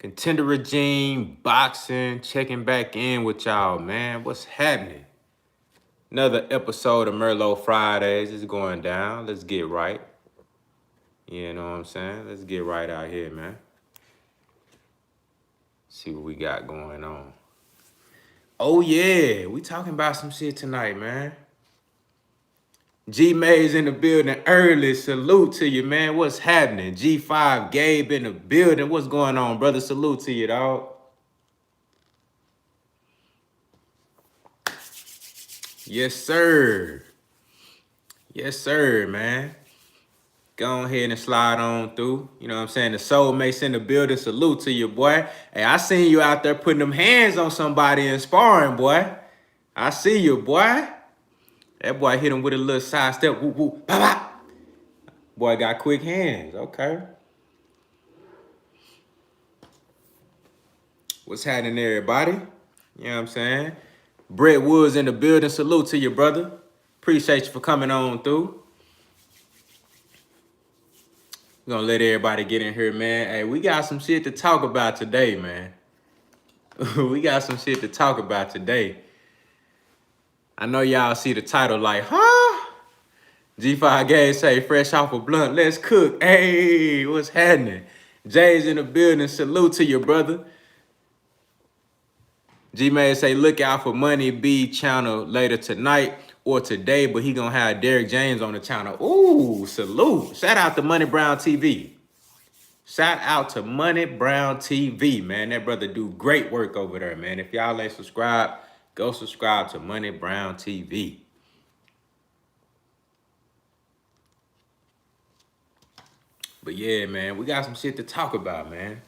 Contender Regime, boxing, checking back in with y'all, man. What's happening? Another episode of Merlot Fridays is going down. Let's get right. You know what I'm saying? Let's get right out here, man. See what we got going on. Oh, yeah. We talking about some shit tonight, man. G May's in the building early. Salute to you, man. What's happening? G5 Gabe in the building. What's going on, brother? Salute to you, dog. Yes, sir. Yes, sir, man. Go ahead and slide on through. You know what I'm saying? The soulmates in the building. Salute to you, boy. Hey, I seen you out there putting them hands on somebody and sparring, boy. I see you, boy. That boy hit him with a little side step. Whoop, whoop, pop, pop. Boy got quick hands. Okay. What's happening, everybody? You know what I'm saying? Brett Woods in the building. Salute to you, brother. Appreciate you for coming on through. We're gonna let everybody get in here, man. Hey, we got some shit to talk about today, man. We got some shit to talk about today. I know y'all see the title like, huh? G5 Gay say, fresh off a blunt, let's cook. Hey, what's happening? Jay's in the building. Salute to your brother. G-May say, look out for Money B channel later tonight or today, but he gonna have Derek James on the channel. Ooh, salute. Shout out to Money Brown TV. Shout out to Money Brown TV, man. That brother do great work over there, man. If y'all ain't subscribed, go subscribe to Money Brown TV. But yeah, man, we got some shit to talk about, man.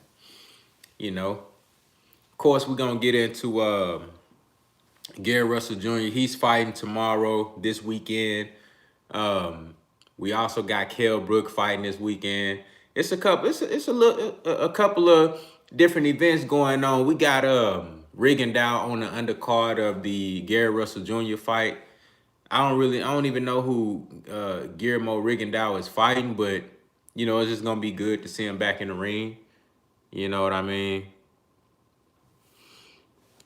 You know, of course, we're gonna get into Gary Russell Jr. He's fighting tomorrow, this weekend. We also got Kell Brook fighting this weekend. It's a couple. It's a couple of different events going on. We got Rigondeaux on the undercard of the Gary Russell Jr. fight. I don't even know who Guillermo Rigondeaux is fighting, but you know, it's just gonna be good to see him back in the ring. You know what I mean?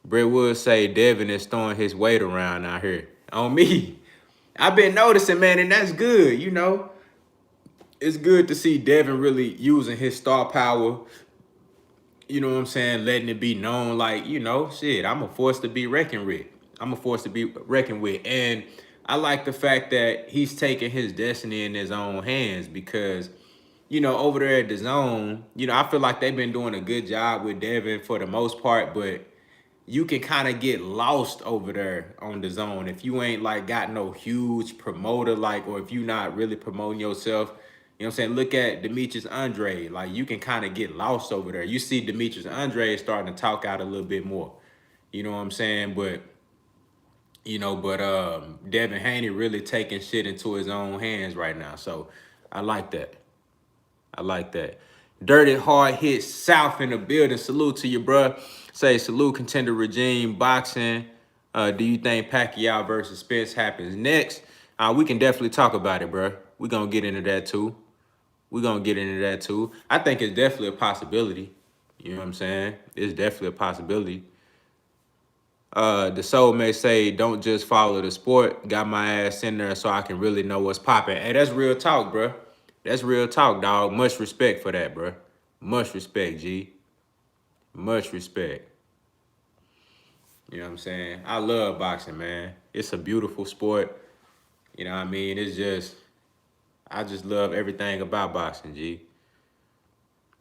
Brett Woods say Devin is throwing his weight around out here. On me. I've been noticing, man, and that's good, you know. It's good to see Devin really using his star power. You know what I'm saying? Letting it be known, like, you know, shit, I'm a force to be reckoned with. I'm a force to be reckoned with. And I like the fact that he's taking his destiny in his own hands because, you know, over there at the zone, you know, I feel like they've been doing a good job with Devin for the most part, but you can kind of get lost over there on the zone if you ain't like got no huge promoter, like, or if you not really promoting yourself. You know what I'm saying? Look at Demetrius Andre. Like, you can kind of get lost over there. You see Demetrius Andre starting to talk out a little bit more. You know what I'm saying? But, you know, Devin Haney really taking shit into his own hands right now. So I like that. I like that. Dirty Hard Hit South in the building. Salute to you, bruh. Say salute Contender Regime boxing. Do you think Pacquiao versus Spence happens next? We can definitely talk about it, bruh. We're going to get into that too. I think it's definitely a possibility. You know what I'm saying? It's definitely a possibility. The soul may say, don't just follow the sport. Got my ass in there so I can really know what's popping. Hey, that's real talk, bruh. That's real talk, dog. Much respect for that, bruh. Much respect, G. Much respect. You know what I'm saying? I love boxing, man. It's a beautiful sport. You know what I mean? It's just, I just love everything about boxing, G.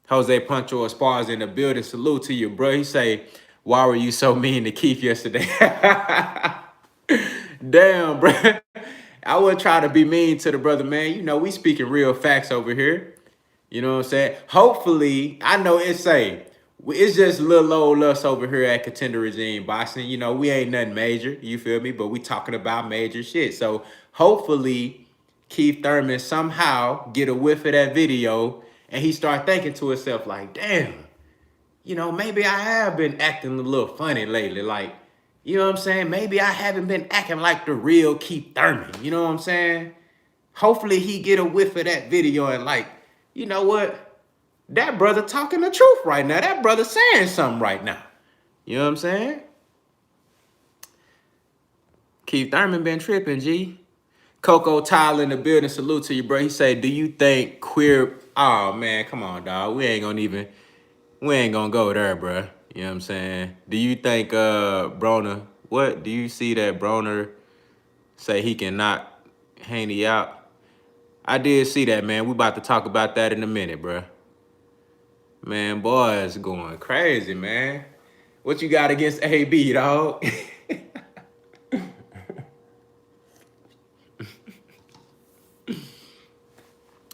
Jose Pancho Esparza in the building. Salute to you, bro. He say, why were you so mean to Keith yesterday? Damn, bro. I would try to be mean to the brother, man. You know, we speaking real facts over here. You know what I'm saying? Hopefully, I know it's just little old us over here at Contender Regime Boxing. You know, we ain't nothing major, you feel me? But we talking about major shit. So hopefully Keith Thurman somehow get a whiff of that video and he start thinking to himself like, damn, you know, maybe I have been acting a little funny lately. Like, you know what I'm saying? Maybe I haven't been acting like the real Keith Thurman. You know what I'm saying? Hopefully he get a whiff of that video and like, you know what? That brother talking the truth right now. That brother saying something right now. You know what I'm saying? Keith Thurman been tripping, G. Coco Tyler in the building. Salute to you, bro. He say, do you think queer... Oh, man, come on, dog. We ain't gonna go there, bro. You know what I'm saying? Do you think, Broner... What? Do you see that Broner say he can knock Haney out? I did see that, man. We about to talk about that in a minute, bro. Man, boys going crazy, man. What you got against AB, dog?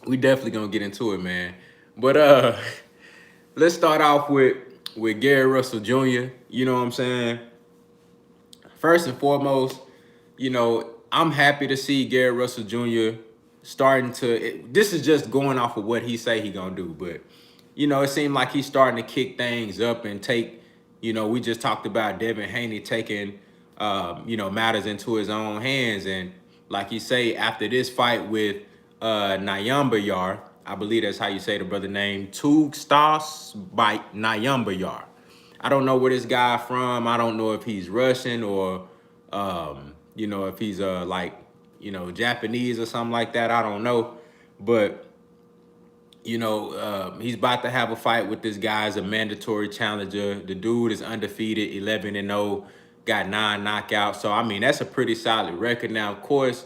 We definitely gonna get into it, man. But let's start off with Gary Russell Jr. You know what I'm saying? First and foremost, you know, I'm happy to see Gary Russell Jr. starting to. This is just going off of what he say he gonna do, but you know, it seemed like he's starting to kick things up and take. You know, we just talked about Devin Haney taking, you know, matters into his own hands, and like you say, after this fight with Nyambayar, I believe that's how you say the brother name, Tugstas by Nyambayar. I don't know where this guy from. I don't know if he's Russian or, you know, if he's like, you know, Japanese or something like that. I don't know, but you know, he's about to have a fight with this guy as a mandatory challenger. The dude is undefeated, 11-0, got 9 knockouts. So I mean, that's a pretty solid record. Now, of course,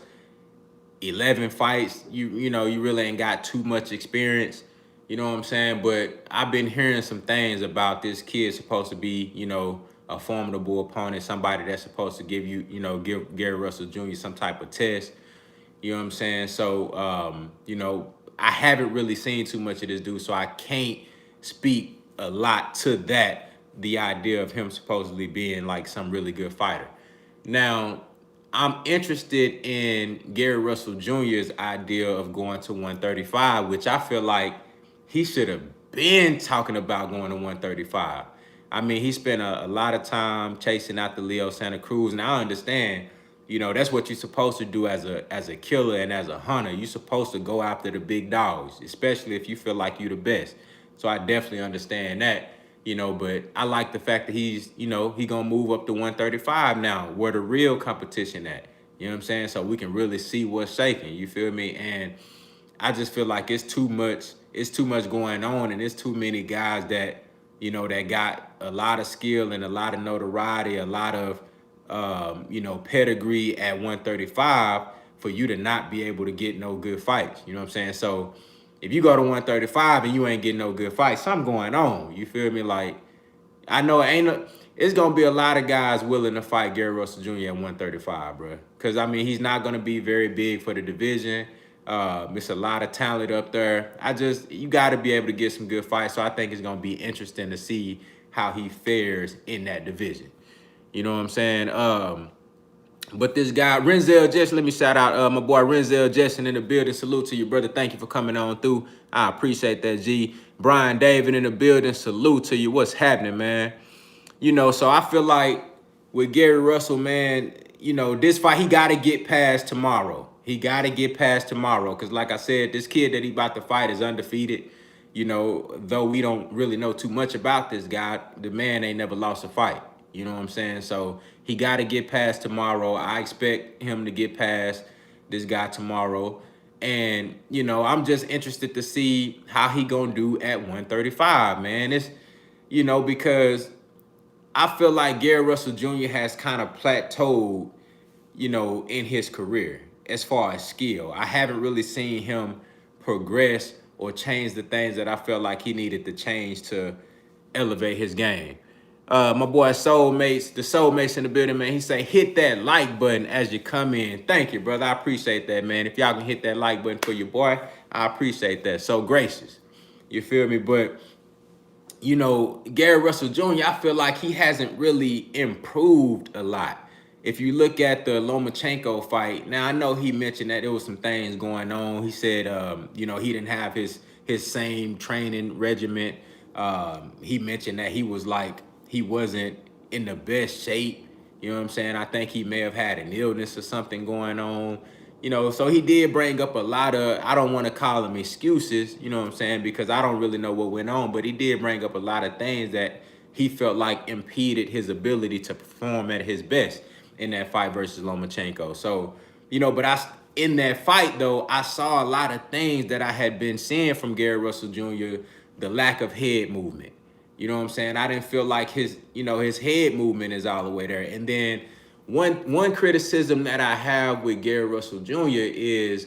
11 fights, you know, you really ain't got too much experience. You know what I'm saying? But I've been hearing some things about this kid supposed to be, you know, a formidable opponent, somebody that's supposed to give you, you know, give Gary Russell Jr. some type of test. You know what I'm saying? So, you know, I haven't really seen too much of this dude, so I can't speak a lot to that, the idea of him supposedly being like some really good fighter. Now, I'm interested in Gary Russell Jr.'s idea of going to 135, which I feel like he should have been talking about going to 135. I mean, he spent a lot of time chasing after Leo Santa Cruz, and I understand, you know, that's what you're supposed to do as a killer and as a hunter. You're supposed to go after the big dogs, especially if you feel like you're the best. So I definitely understand that, you know, but I like the fact that he's, you know, he gonna move up to 135 now, where the real competition at. You know what I'm saying? So we can really see what's shaking. You feel me? And I just feel like it's too much going on, and it's too many guys that, you know, that got a lot of skill and a lot of notoriety, a lot of you know, pedigree at 135 for you to not be able to get no good fights. You know what I'm saying? So if you go to 135 and you ain't getting no good fights, something going on. You feel me? Like, I know it's gonna be a lot of guys willing to fight Gary Russell Jr. at 135, bro. Because I mean, he's not gonna be very big for the division. It's a lot of talent up there. You got to be able to get some good fights. So I think it's gonna be interesting to see how he fares in that division. You know what I'm saying? But this guy, Renzel Jessen, let me shout out my boy Renzel Jessen in the building. Salute to you, brother. Thank you for coming on through. I appreciate that, G. Brian David in the building. Salute to you. What's happening, man? You know, so I feel like with Gary Russell, man, you know, this fight, he got to get past tomorrow. He got to get past tomorrow because, like I said, this kid that he about to fight is undefeated. You know, though we don't really know too much about this guy, the man ain't never lost a fight. You know what I'm saying? So he got to get past tomorrow. I expect him to get past this guy tomorrow. And, you know, I'm just interested to see how he going to do at 135, man. It's, you know, because I feel like Gary Russell Jr. has kind of plateaued, you know, in his career as far as skill. I haven't really seen him progress or change the things that I felt like he needed to change to elevate his game. My boy Soulmates, the Soulmates in the building, man, he say, hit that like button as you come in. Thank you, brother. I appreciate that, man. If y'all can hit that like button for your boy, I appreciate that. So gracious. You feel me? But, you know, Gary Russell Jr., I feel like he hasn't really improved a lot. If you look at the Lomachenko fight, now I know he mentioned that there was some things going on. He said, you know, he didn't have his same training regimen. He mentioned that he was like, he wasn't in the best shape. You know what I'm saying? I think he may have had an illness or something going on. you know, so he did bring up a lot of, I don't want to call them excuses, you know what I'm saying, because I don't really know what went on, but he did bring up a lot of things that he felt like impeded his ability to perform at his best in that fight versus Lomachenko. So, you know, but in that fight though, I saw a lot of things that I had been seeing from Gary Russell Jr., the lack of head movement. You know what I'm saying? I didn't feel like his, you know, his head movement is all the way there. And then one criticism that I have with Gary Russell Jr. is,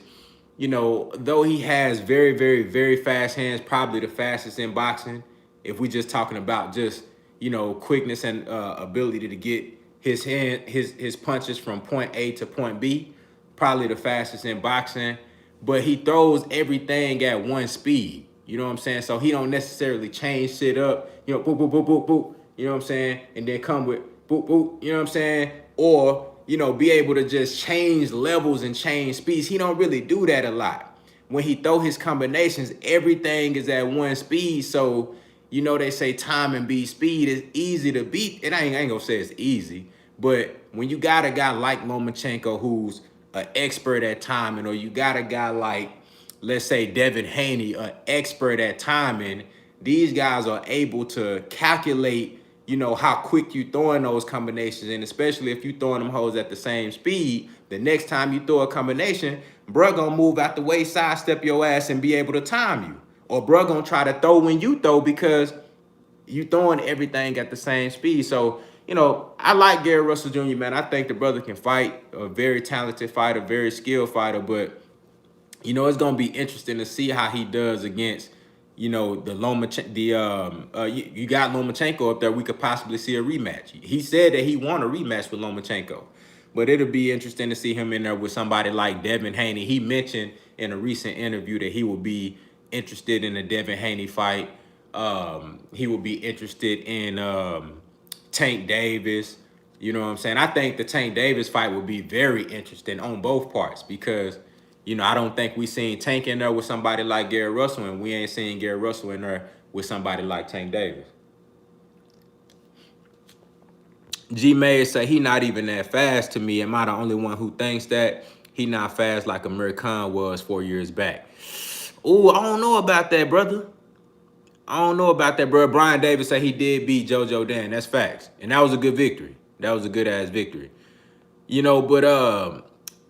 you know, though he has very, very, very fast hands, probably the fastest in boxing, if we just talking about just, you know, quickness and ability to get his punches from point A to point B, probably the fastest in boxing, but he throws everything at one speed. You know what I'm saying? So he don't necessarily change shit up, you know, boop, boop, boop, boop, boop, you know what I'm saying? And then come with boop, boop, you know what I'm saying? Or, you know, be able to just change levels and change speeds. He don't really do that a lot. When he throw his combinations, everything is at one speed. So, you know, they say time and beat speed is easy to beat. And I ain't gonna say it's easy, but when you got a guy like Lomachenko who's an expert at timing, or you got a guy like, let's say, Devin Haney, an expert at timing, these guys are able to calculate, you know, how quick you throwing those combinations. And especially if you throwing them hoes at the same speed, the next time you throw a combination, bruh gonna move out the way, sidestep your ass, and be able to time you. Or bruh gonna try to throw when you throw because you throwing everything at the same speed. So, you know, I like Gary Russell Jr., man. I think the brother can fight, a very talented fighter, very skilled fighter, but you know, it's gonna be interesting to see how he does against, you know, the you got Lomachenko up there. We could possibly see a rematch. He said that he won a rematch with Lomachenko, but it'll be interesting to see him in there with somebody like Devin Haney. He mentioned in a recent interview that he would be interested in a Devin Haney fight. He would be interested in Tank Davis. You know what I'm saying? I think the Tank Davis fight would be very interesting on both parts because, you know, I don't think we seen Tank in there with somebody like Gary Russell, and we ain't seen Gary Russell in there with somebody like Tank Davis. G May say he not even that fast to me. Am I the only one who thinks that? He not fast like Amir Khan was 4 years back. Ooh, I don't know about that, brother. I don't know about that, bro. Brian Davis said he did beat JoJo Dan. That's facts. And that was a good victory. That was a good-ass victory. You know, but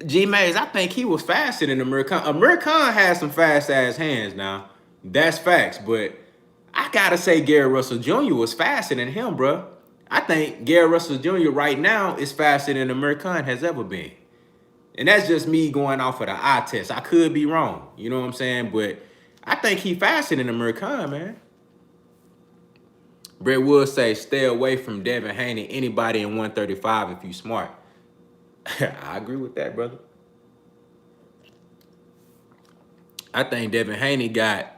G Mays, I think he was faster than Amir Khan. Amir Khan has some fast-ass hands now. That's facts. But I got to say Gary Russell Jr. was faster than him, bro. I think Gary Russell Jr. right now is faster than Amir Khan has ever been. And that's just me going off of the eye test. I could be wrong. You know what I'm saying? But I think he faster than Amir Khan, man. Brett Wood say, stay away from Devin Haney, anybody in 135 if you smart. I agree with that, brother. I think Devin Haney got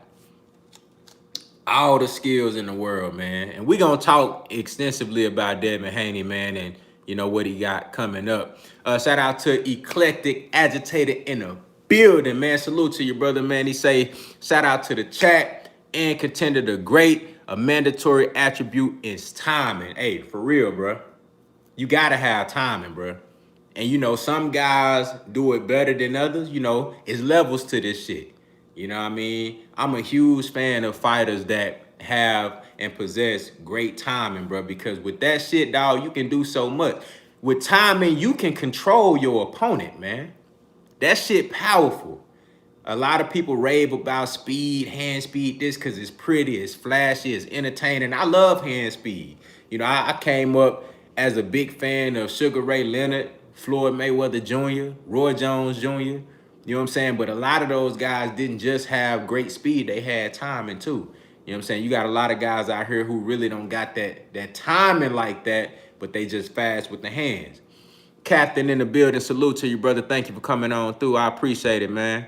all the skills in the world, man. And we're going to talk extensively about Devin Haney, man, and, you know, what he got coming up. Shout out to Eclectic Agitated in the building, man. Salute to your brother, man. He say, shout out to the chat and Contender the Great. A mandatory attribute is timing. Hey, for real, bro. You got to have timing, bro. And, you know, some guys do it better than others. You know, it's levels to this shit. You know what I mean? I'm a huge fan of fighters that have and possess great timing, bro, because with that shit, dog, you can do so much. With timing, you can control your opponent, man. That shit powerful. A lot of people rave about speed, hand speed, this because it's pretty, it's flashy, it's entertaining. I love hand speed. You know, I came up as a big fan of Sugar Ray Leonard, Floyd Mayweather Jr., Roy Jones Jr., you know what I'm saying? But a lot of those guys didn't just have great speed, they had timing too. You know what I'm saying? You got a lot of guys out here who really don't got that timing like that, but they just fast with the hands. Captain in the building, salute to you, brother. Thank you for coming on through. I appreciate it, man.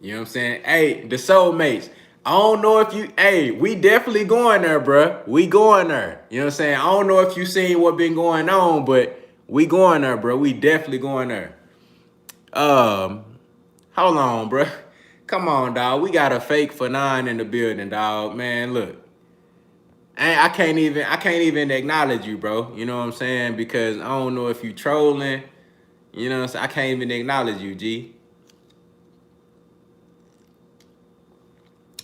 You know what I'm saying? Hey, the soulmates. I don't know if you, hey, we definitely going there, bro. We going there. You know what I'm saying? I don't know if you seen what been going on, but we going there, bro. We definitely going there. Hold on, bro. Come on, dog. We got a fake for 9 in the building, dog. Man, look. I can't even acknowledge you, bro. You know what I'm saying? Because I don't know if you trolling. You You know what I'm saying? I can't even acknowledge you, G.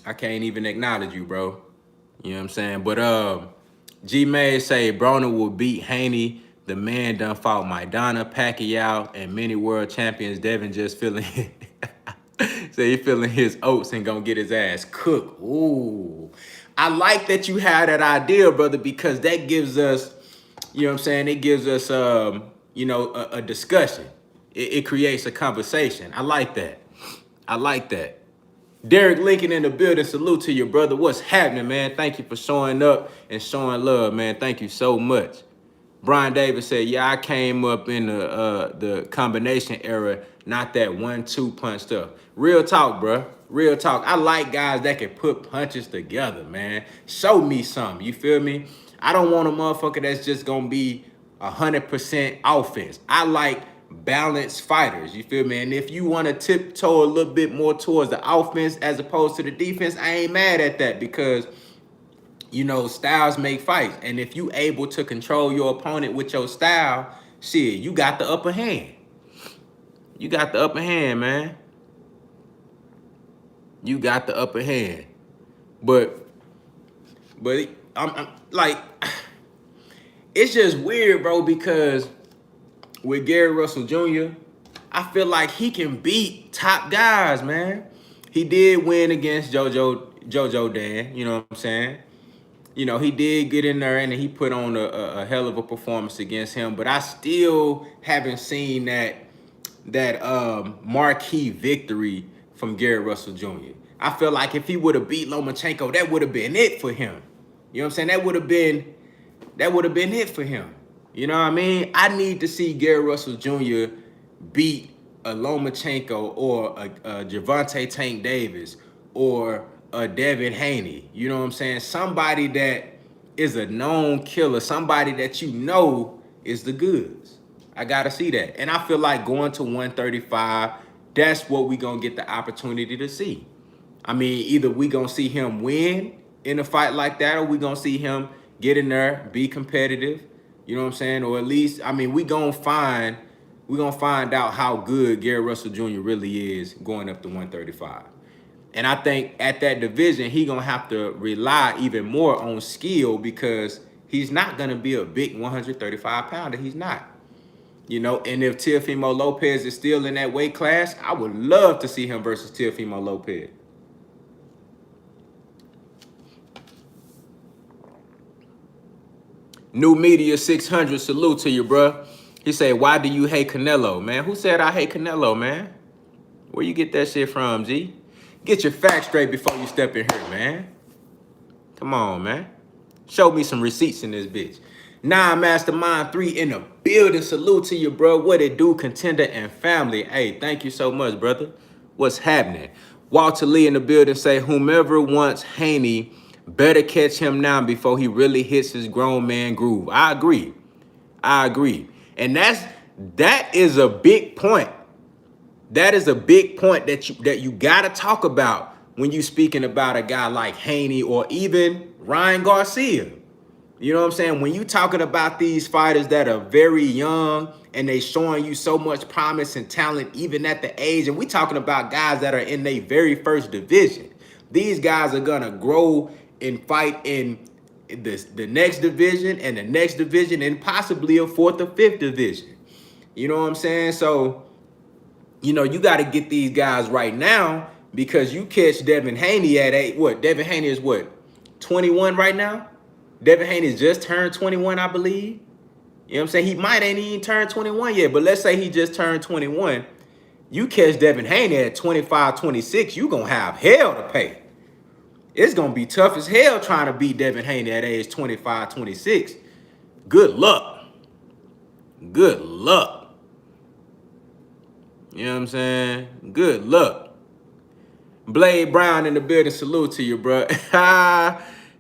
I can't even acknowledge you, bro. You know what I'm saying? But G May say Broner will beat Haney. The man done fought Maidana, Pacquiao, and many world champions. Devin just feeling say he feeling his oats and gonna get his ass cooked. Ooh. I like that you had that idea, brother, because that gives us, you know what I'm saying? It gives us you know, a discussion. It creates a conversation. I like that. I like that. Derek Lincoln in the building. Salute to your brother. What's happening, man? Thank you for showing up and showing love, man. Thank you so much. Brian Davis said, yeah, I came up in the combination era, not that 1-2 punch stuff. Real talk, bro. Real talk. I like guys that can put punches together, man. Show me something. You feel me? I don't want a motherfucker that's just going to be 100% offense. I like balanced fighters, you feel me? And if you want to tiptoe a little bit more towards the offense as opposed to the defense, I ain't mad at that, because you know, styles make fights. And if you able to control your opponent with your style, shit, you got the upper hand. You got the upper hand, man. You got the upper hand. But I'm like, it's just weird, bro, because with Gary Russell Jr., I feel like he can beat top guys, man. He did win against JoJo Dan, you know what I'm saying? You know, he did get in there and he put on a hell of a performance against him, but I still haven't seen that marquee victory from Gary Russell Jr. I feel like if he would have beat Lomachenko, that would have been it for him. You know what I'm saying? That would have been it for him. You know what I mean? I need to see Gary Russell Jr. beat a Lomachenko or a Gervonta Tank Davis or a Devin Haney. You know what I'm saying? Somebody that is a known killer, somebody that you know is the goods. I gotta see that. And I feel like going to 135, that's what we gonna get the opportunity to see. I mean, either we gonna see him win in a fight like that, or we gonna see him get in there, be competitive, you know what I'm saying? Or at least, I mean, we gonna find out how good Gary Russell Jr. really is going up to 135. And I think at that division, he gonna have to rely even more on skill, because he's not gonna be a big 135 pounder. He's not. You know, and if Teofimo Lopez is still in that weight class, I would love to see him versus Teofimo Lopez. New Media 600, salute to you, bro. He said, why do you hate Canelo, man? Who said I hate Canelo, man? Where you get that shit from, G? Get your facts straight before you step in here, man. Come on, man. Show me some receipts in this bitch. Mastermind 3 in the building. Salute to you, bro. What it do, contender and family. Hey, thank you so much, brother. What's happening? Walter Lee in the building say, whomever wants Haney better catch him now before he really hits his grown man groove. I agree. I agree. And that is a big point. That is a big point that you gotta talk about when you speaking about a guy like Haney or even Ryan Garcia. You know what I'm saying? When you talking about these fighters that are very young and they showing you so much promise and talent even at the age, and we talking about guys that are in their very first division. These guys are gonna grow and fight in the next division and the next division and possibly a fourth or fifth division. You know what I'm saying? So, you know, you got to get these guys right now, because you catch Devin Haney at what? Devin Haney is what? 21 right now? Devin Haney just turned 21, I believe. You know what I'm saying? He might ain't even turned 21 yet, but let's say he just turned 21. You catch Devin Haney at 25, 26, you going to have hell to pay. It's going to be tough as hell trying to beat Devin Haney at age 25, 26. Good luck. Good luck. You know what I'm saying? Good luck. Blade Brown in the building. Salute to you, bro.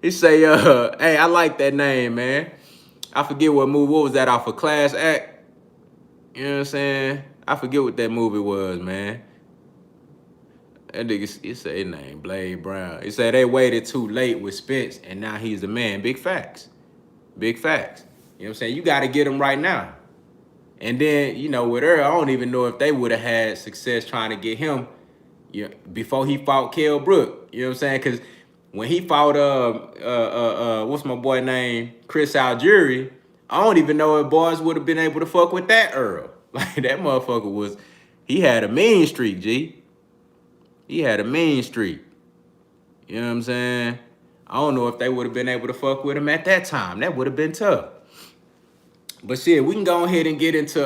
He say, hey, I like that name, man. I forget what movie. What was that off of Class Act? You know what I'm saying? I forget what that movie was, man. That nigga, he say his name, Blade Brown. He said they waited too late with Spence, and now he's the man. Big facts. Big facts. You know what I'm saying? You got to get him right now. And then, you know, with Earl, I don't even know if they would have had success trying to get him, you know, before he fought Kell Brook. You know what I'm saying? Because when he fought what's my boy name, Chris Algieri, I don't even know if boys would have been able to fuck with that Earl. Like that motherfucker was, he had a mean streak, G. He had a mean streak. You know what I'm saying? I don't know if they would have been able to fuck with him at that time. That would have been tough. But shit, we can go ahead and get into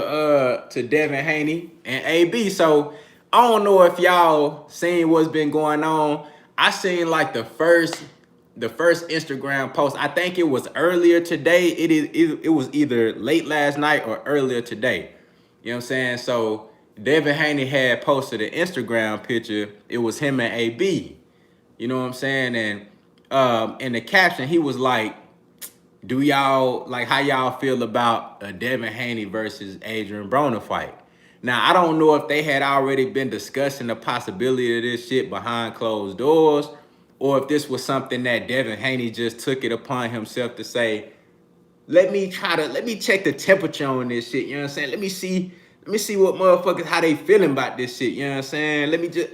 to Devin Haney and AB. So I don't know if y'all seen what's been going on. I seen like the first Instagram post. I think it was earlier today. It was either late last night or earlier today. You know what I'm saying? So Devin Haney had posted an Instagram picture. It was him and AB. You know what I'm saying? And in the caption, he was like, do y'all, like, how y'all feel about a Devin Haney versus Adrian Broner fight? Now, I don't know if they had already been discussing the possibility of this shit behind closed doors, or if this was something that Devin Haney just took it upon himself to say, let me check the temperature on this shit, you know what I'm saying? Let me see what motherfuckers, how they feeling about this shit, you know what I'm saying? Let me just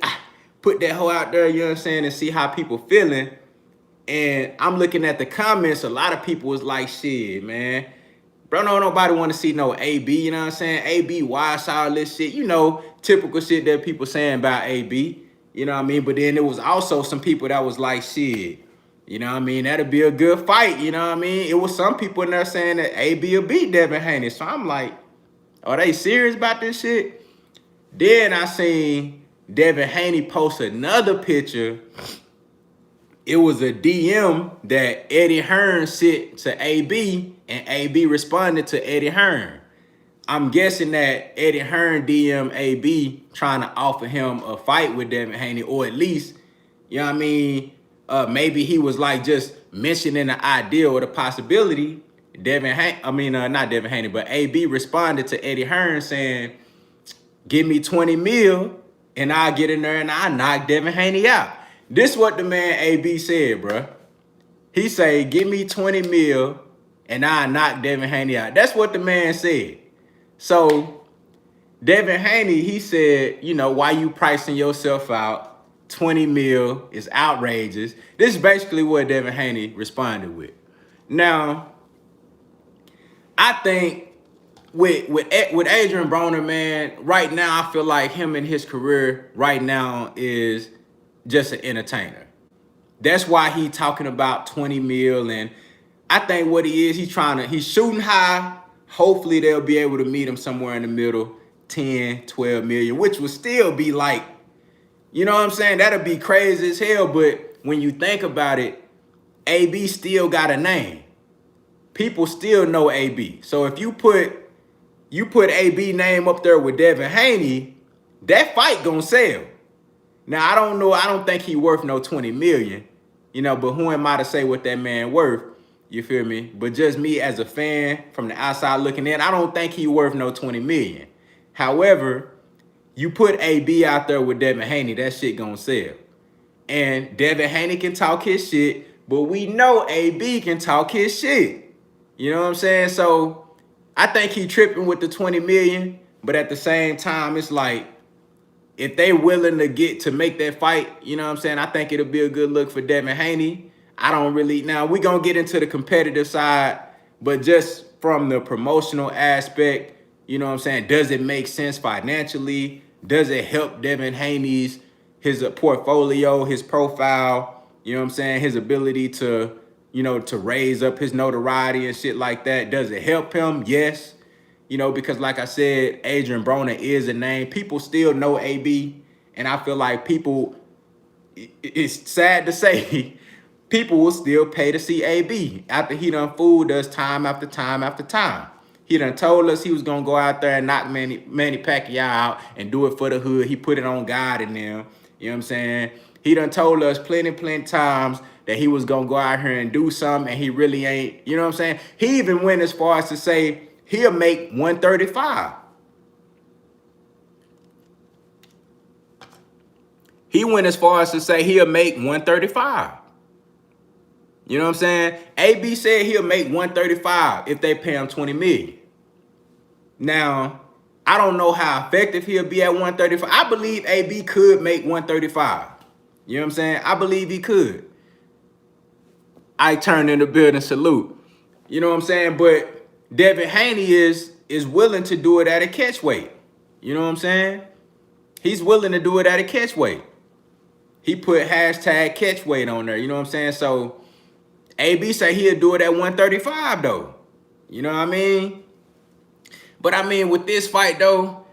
put that hoe out there, you know what I'm saying, and see how people feeling. And I'm looking at the comments, a lot of people was like, shit, man, bro, nobody want to see no AB, you know what I'm saying? AB, why all this shit, you know, typical shit that people saying about AB, you know what I mean? But then there was also some people that was like, shit, you know what I mean? That'd be a good fight, you know what I mean? It was some people in there saying that AB will beat Devin Haney. So I'm like, are they serious about this shit? Then I seen Devin Haney post another picture. It was a DM that Eddie Hearn sent to AB, and AB responded to Eddie Hearn. I'm guessing that Eddie Hearn DM AB trying to offer him a fight with Devin Haney, or at least, you know what I mean, maybe he was like just mentioning the idea or the possibility. Not Devin Haney, but AB responded to Eddie Hearn saying, give me 20 mil and I'll get in there and I'll knock Devin Haney out. This what the man AB said, bro. He say, give me 20 mil and I'll knock Devin Haney out. That's what the man said. So Devin Haney, he said, you know, why you pricing yourself out? 20 mil is outrageous. This is basically what Devin Haney responded with. Now, I think with Adrian Broner, man, right now I feel like him and his career right now is just an entertainer. That's why he talking about 20 mil, and I think what he is, he's shooting high. Hopefully they'll be able to meet him somewhere in the middle, 10, 12 million, which would still be like, you know what I'm saying? That'll be crazy as hell, but when you think about it, AB still got a name. People still know AB. So if you put AB name up there with Devin Haney, that fight gonna sell. Now, I don't know. I don't think he worth no 20 million, you know, but who am I to say what that man worth? You feel me? But just me as a fan from the outside looking in, I don't think he worth no 20 million. However, you put AB out there with Devin Haney, that shit gonna sell. And Devin Haney can talk his shit, but we know AB can talk his shit. You know what I'm saying? So I think he tripping with the 20 million, but at the same time, it's like, if they willing to make that fight, you know what I'm saying? I think it'll be a good look for Devin Haney. I don't really, now we're going to get into the competitive side, but just from the promotional aspect, you know what I'm saying? Does it make sense financially? Does it help Devin Haney's, his portfolio, his profile, you know what I'm saying? His ability to, you know, to raise up his notoriety and shit like that. Does it help him? Yes. You know, because like I said, Adrian Broner is a name. People still know AB. And I feel like people, it's sad to say, people will still pay to see AB after he done fooled us time after time after time. He done told us he was going to go out there and knock Manny Pacquiao out and do it for the hood. He put it on God in them. You know what I'm saying? He done told us plenty times that he was going to go out here and do something, and he really ain't. You know what I'm saying? He even went as far as to say, he'll make 135. He went as far as to say he'll make 135. You know what I'm saying? AB said he'll make 135 if they pay him 20 million. Now, I don't know how effective he'll be at 135. I believe AB could make 135. You know what I'm saying? I believe he could. I turn in the building, salute. You know what I'm saying? But Devin Haney is willing to do it at a catch weight. You know what I'm saying? He's willing to do it at a catch weight. He put hashtag catch weight on there. You know what I'm saying? So AB say he'll do it at 135 though. You know what I mean? But I mean, with this fight though,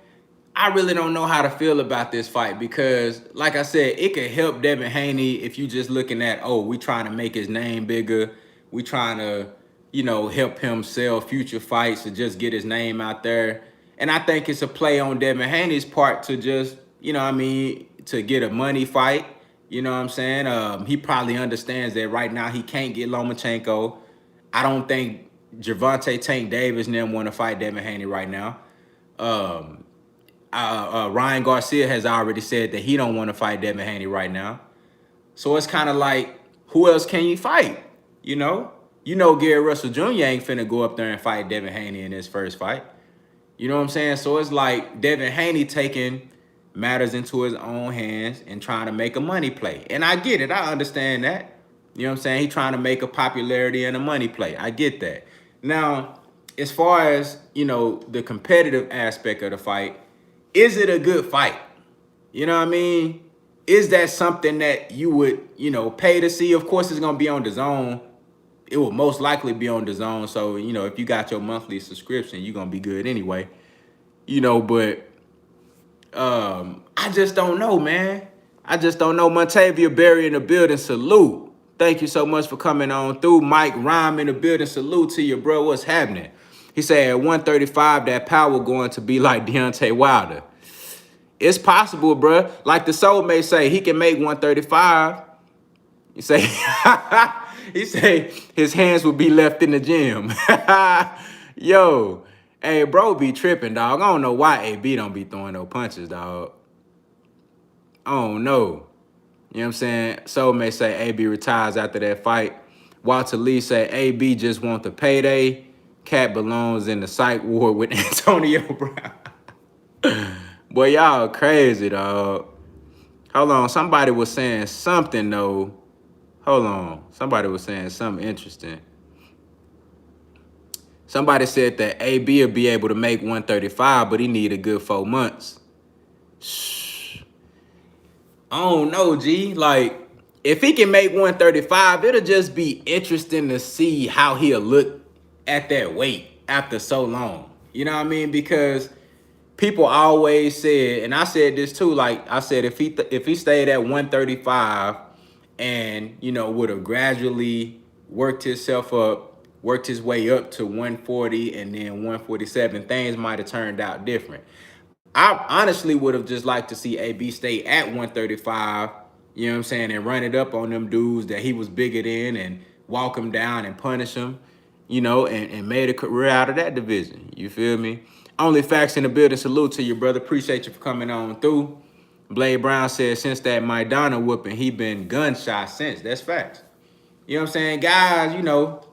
I really don't know how to feel about this fight because, like I said, it could help Devin Haney if you just looking at, oh, we trying to make his name bigger. We trying to, you know, help him sell future fights to just get his name out there. And I think it's a play on Devin Haney's part to just, you know what I mean, to get a money fight. You know what I'm saying? He probably understands that right now he can't get Lomachenko. I don't think Gervonta Tank Davis and them want to fight Devin Haney right now. Ryan Garcia has already said that he don't want to fight Devin Haney right now. So it's kind of like, who else can you fight? You know Gary Russell Jr. ain't finna go up there and fight Devin Haney in his first fight. You know what I'm saying? So it's like Devin Haney taking matters into his own hands and trying to make a money play. And I get it. I understand that. You know what I'm saying? He's trying to make a popularity and a money play. I get that. Now, as far as, you know, the competitive aspect of the fight, is it a good fight? You know what I mean? Is that something that you would, you know, pay to see? Of course, it's going to be on DAZN. It will most likely be on DAZN. So, you know, if you got your monthly subscription, you're going to be good anyway. You know, but I just don't know, man. I just don't know. Montavia Berry in the building, salute. Thank you so much for coming on through. Mike Rhyme in the building, salute to you, bro. What's happening? He said at 135, that power going to be like Deontay Wilder. It's possible, bro. Like the soulmate say, he can make 135. He say, he say his hands will be left in the gym. Yo, hey, bro be tripping, dog. I don't know why AB don't be throwing no punches, dog. I don't know. You know what I'm saying? Soulmate say AB retires after that fight. Walter Lee say AB just want the payday. Cat belongs in the psych ward with Antonio Brown. Boy, y'all crazy, dog. Hold on. Somebody was saying something, though. Hold on. Somebody was saying something interesting. Somebody said that AB will be able to make 135, but he need a good 4 months. I don't know, G. Like, if he can make 135, it'll just be interesting to see how he'll look at that weight after so long. You know what I mean? Because people always said, and I said this too, like I said, if he stayed at 135 and, you know, would have gradually worked himself up, worked his way up to 140 and then 147, things might have turned out different. I honestly would have just liked to see AB stay at 135, you know what I'm saying, and run it up on them dudes that he was bigger than and walk them down and punish them, you know, and made a career out of that division. You feel me? Only Facts in the building, salute to you, brother. Appreciate you for coming on through. Blade Brown said since that Maidana whooping, he been gunshot since. That's facts. You know what I'm saying? Guys, you know,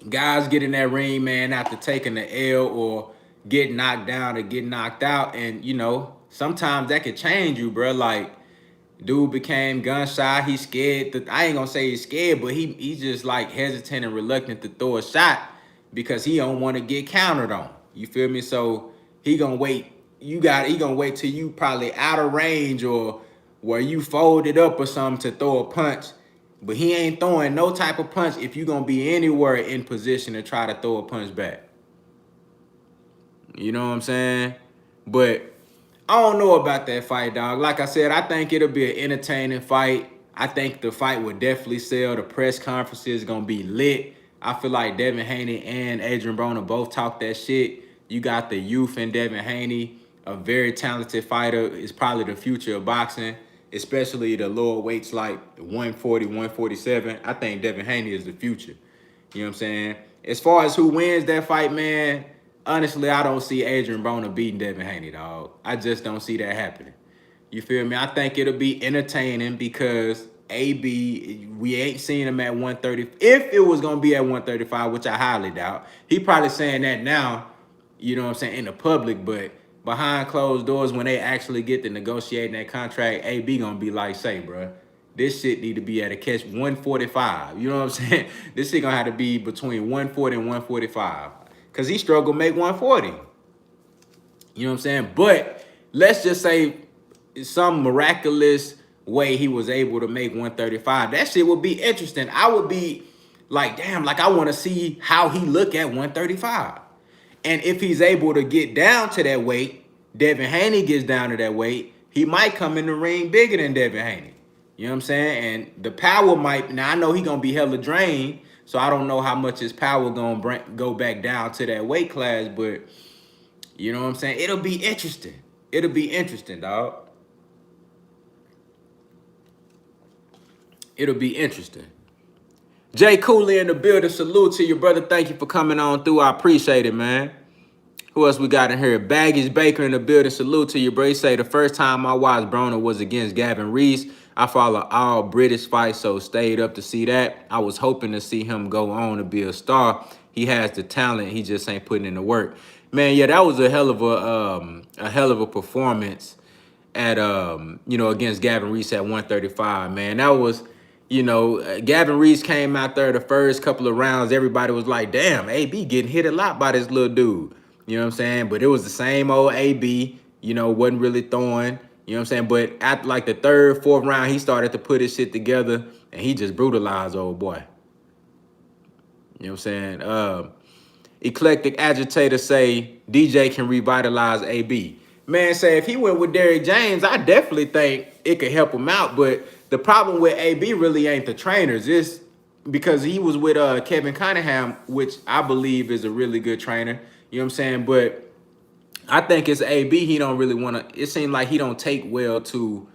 guys get in that ring, man, after taking the L or get knocked down or get knocked out. And, you know, sometimes that could change you, bro. Like, dude became gun shy. He's scared. I ain't going to say he's scared, but he's just, like, hesitant and reluctant to throw a shot because he don't want to get countered on. You feel me? So he going to wait. He going to wait till you probably out of range or where you folded up or something to throw a punch. But he ain't throwing no type of punch if you're going to be anywhere in position to try to throw a punch back. You know what I'm saying? But I don't know about that fight, dog. Like I said, I think it'll be an entertaining fight. I think the fight will definitely sell. The press conference is going to be lit. I feel like Devin Haney and Adrian Broner both talk that shit. You got the youth in Devin Haney, a very talented fighter. Is probably the future of boxing, especially the lower weights like 140, 147. I think Devin Haney is the future. You know what I'm saying? As far as who wins that fight, man, honestly, I don't see Adrian Broner beating Devin Haney, dog. I just don't see that happening. You feel me? I think it'll be entertaining because AB, we ain't seen him at 130. If it was going to be at 135, which I highly doubt. He probably saying that now, you know what I'm saying, in the public, but behind closed doors, when they actually get to negotiating that contract, AB gonna be like, say, bro, this shit need to be at a catch 145. You know what I'm saying? This shit gonna have to be between 140 and 145. Cause he struggled to make 140. You know what I'm saying? But let's just say some miraculous way he was able to make 135. That shit would be interesting. I would be like, damn, like I want to see how he look at 135. And if he's able to get down to that weight, Devin Haney gets down to that weight, he might come in the ring bigger than Devin Haney. You know what I'm saying? And the power might, now I know he gonna be hella drained, so I don't know how much his power gonna go back down to that weight class, but you know what I'm saying? It'll be interesting. It'll be interesting, dog. It'll be interesting. Jay Cooley in the building. Salute to you, brother. Thank you for coming on through. I appreciate it, man. Who else we got in here? Baggage Baker in the building. Salute to you, bro. He say the first time I watched Broner was against Gavin Reese. I follow all British fights, so stayed up to see that. I was hoping to see him go on to be a star. He has the talent. He just ain't putting in the work. Man, yeah, that was a hell of a performance at you know, against Gavin Reese at 135. Man, that was, you know, Gavin Reese came out there the first couple of rounds. Everybody was like, damn, AB getting hit a lot by this little dude. You know what I'm saying? But it was the same old AB, you know, wasn't really throwing, you know what I'm saying? But at like the third, fourth round, he started to put his shit together and he just brutalized old boy. You know what I'm saying? Eclectic Agitator say DJ can revitalize AB. Man, say if he went with Derrick James, I definitely think it could help him out. But the problem with AB really ain't the trainers. It's because he was with Kevin Cunningham, which I believe is a really good trainer. You know what I'm saying? But I think it's AB. He don't really want to. It seems like he don't take well to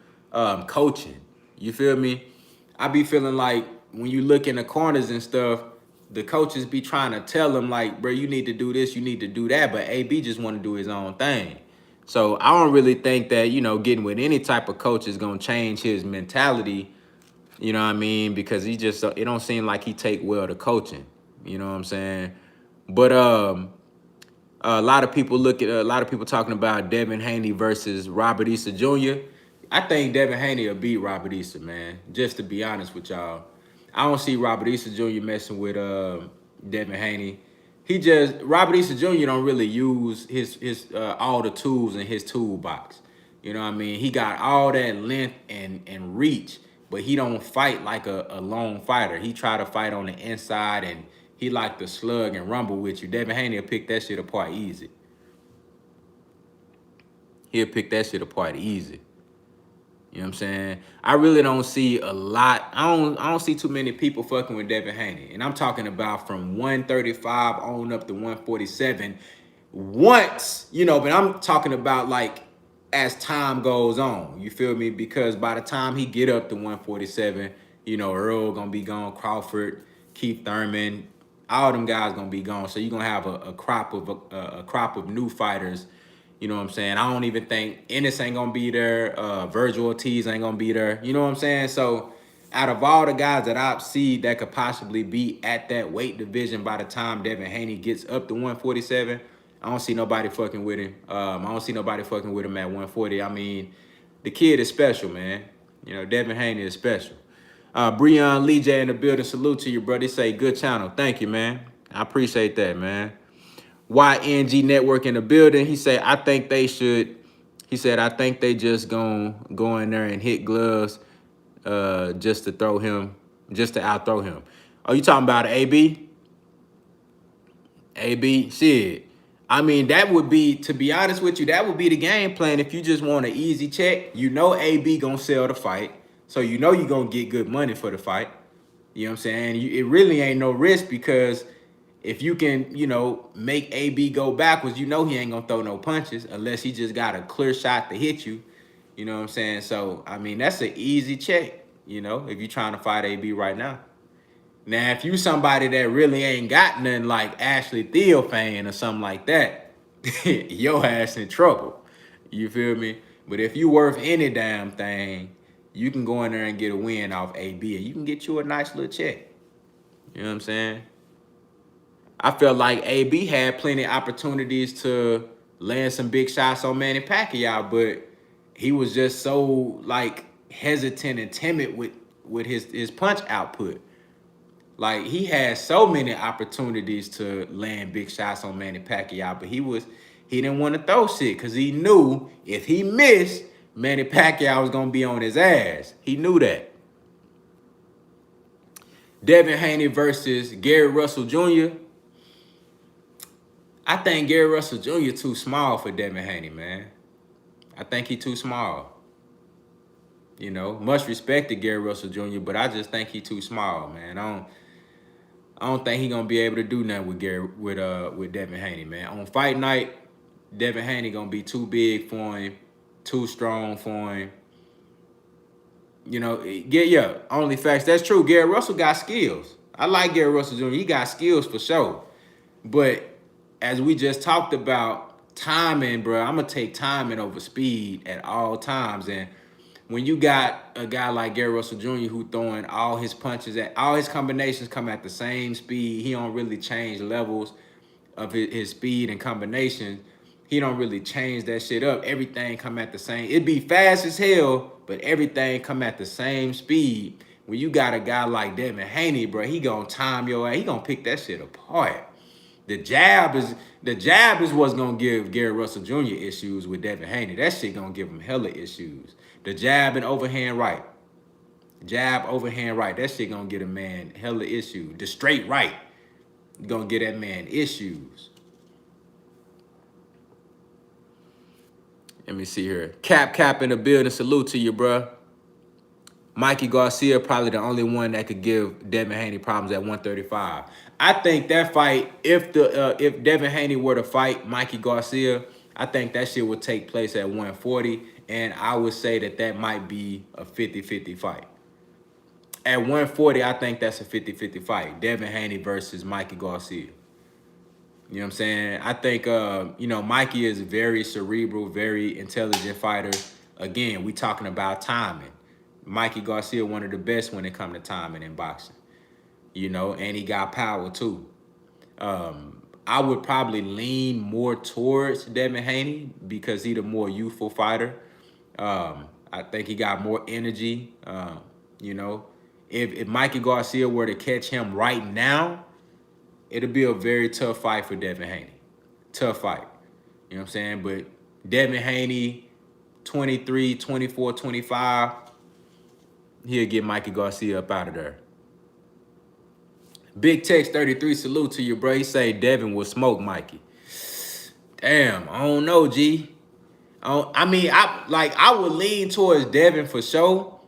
coaching. You feel me? I be feeling like when you look in the corners and stuff, the coaches be trying to tell him like, bro, you need to do this, you need to do that. But AB just want to do his own thing. So I don't really think that, you know, getting with any type of coach is going to change his mentality. You know what I mean? Because he just, it don't seem like he take well to coaching. You know what I'm saying? But a lot of people talking about Devin Haney versus Robert Easter Jr. I think Devin Haney will beat Robert Easter, man. Just to be honest with y'all. I don't see Robert Easter Jr. messing with Devin Haney. Robert Easter Jr. don't really use his all the tools in his toolbox. You know what I mean? He got all that length and reach, but he don't fight like a lone fighter. He try to fight on the inside, and he like to slug and rumble with you. Devin Haney will pick that shit apart easy. He'll pick that shit apart easy. You know what I'm saying? I really don't see a lot. I don't see too many people fucking with Devin Haney. And I'm talking about from 135 on up to 147 once, you know, but I'm talking about like as time goes on. You feel me? Because by the time he get up to 147, you know, Earl gonna be gone, Crawford, Keith Thurman, all them guys gonna be gone. So you're gonna have a crop of new fighters. You know what I'm saying? I don't even think Ennis ain't gonna be there. Virgil Ortiz ain't gonna be there. You know what I'm saying? So out of all the guys that I see that could possibly be at that weight division by the time Devin Haney gets up to 147, I don't see nobody fucking with him. I don't see nobody fucking with him at 140. I mean, the kid is special, man. You know, Devin Haney is special. Breon Lee J in the building. Salute to you, brother. He say, good channel. Thank you, man. I appreciate that, man. YNG Network in the building. He said, I think they should. He said, I think they just gonna go in there and hit gloves just to throw him, just to outthrow him. Oh, you talking about AB? AB, shit. I mean, that would be, to be honest with you, that would be the game plan. If you just want an easy check, you know AB gonna sell the fight. So you know you're gonna get good money for the fight. You know what I'm saying? It really ain't no risk because if you can, you know, make AB go backwards, you know he ain't gonna throw no punches unless he just got a clear shot to hit you. You know what I'm saying? So, I mean, that's an easy check, you know, if you're trying to fight AB right now. Now, if you somebody that really ain't got nothing like Ashley Theophane or something like that, your ass in trouble. You feel me? But if you worth any damn thing, you can go in there and get a win off AB and you can get you a nice little check. You know what I'm saying? I felt like AB had plenty of opportunities to land some big shots on Manny Pacquiao, but he was just so like hesitant and timid with his punch output. Like he had so many opportunities to land big shots on Manny Pacquiao, but he didn't want to throw shit because he knew if he missed, Manny Pacquiao was gonna be on his ass. He knew that. Devin Haney versus Gary Russell Jr. I think Gary Russell Jr. too small for Devin Haney, man. I think he too small. You know, much respect to Gary Russell Jr., but I just think he too small, man. I don't think he gonna be able to do nothing with Devin Haney, man. On fight night, Devin Haney gonna be too big for him, too strong for him. You know, yeah, only facts. That's true. Gary Russell got skills. I like Gary Russell Jr. He got skills for sure. But as we just talked about, timing, bro, I'm gonna take timing over speed at all times. And when you got a guy like Gary Russell Jr. who throwing all his punches at all his combinations come at the same speed, he don't really change levels of his speed and combinations. He don't really change that shit up. Everything come at the same. It be fast as hell, but everything come at the same speed. When you got a guy like Devin Haney, bro, he gonna time your ass. He gonna pick that shit apart. The jab is what's gonna give Gary Russell Jr. issues with Devin Haney. That shit gonna give him hella issues. The jab and overhand right. Jab, overhand right. That shit gonna get a man hella issues. The straight right gonna get that man issues. Let me see here. Cap in the building. Salute to you, bro. Mikey Garcia probably the only one that could give Devin Haney problems at 135. I think that fight, if Devin Haney were to fight Mikey Garcia, I think that shit would take place at 140, and I would say that might be a 50-50 fight. At 140, I think that's a 50-50 fight. Devin Haney versus Mikey Garcia. You know what I'm saying? I think, you know, Mikey is a very cerebral, very intelligent fighter. Again, we talking about timing. Mikey Garcia, one of the best when it comes to timing in boxing. You know, and he got power too. I would probably lean more towards Devin Haney because he's the more youthful fighter. I think he got more energy. You know, if Mikey Garcia were to catch him right now, it'll be a very tough fight for Devin Haney. Tough fight. You know what I'm saying? But Devin Haney, 23, 24, 25, he'll get Mikey Garcia up out of there. Big Tex 33, salute to you, bro. He say Devin will smoke Mikey. Damn, I don't know, G. I would lean towards Devin for sure,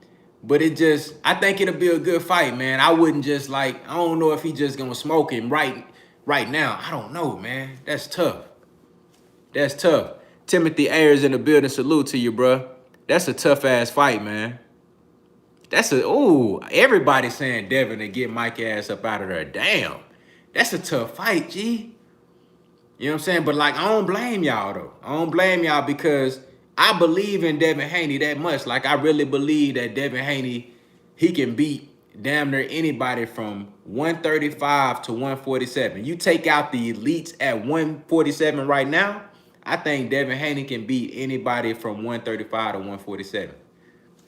but I think it'll be a good fight, man. I wouldn't just I don't know if he just gonna smoke him right now. I don't know, man. That's tough. That's tough. Timothy Ayers in the building, salute to you, bro. That's a tough ass fight, man. Everybody saying Devin to get Mike ass up out of there. Damn, that's a tough fight, G. You know what I'm saying? But I don't blame y'all though. I don't blame y'all because I believe in Devin Haney that much. I really believe that Devin Haney, he can beat damn near anybody from 135 to 147. You take out the elites at 147 right now, I think Devin Haney can beat anybody from 135 to 147.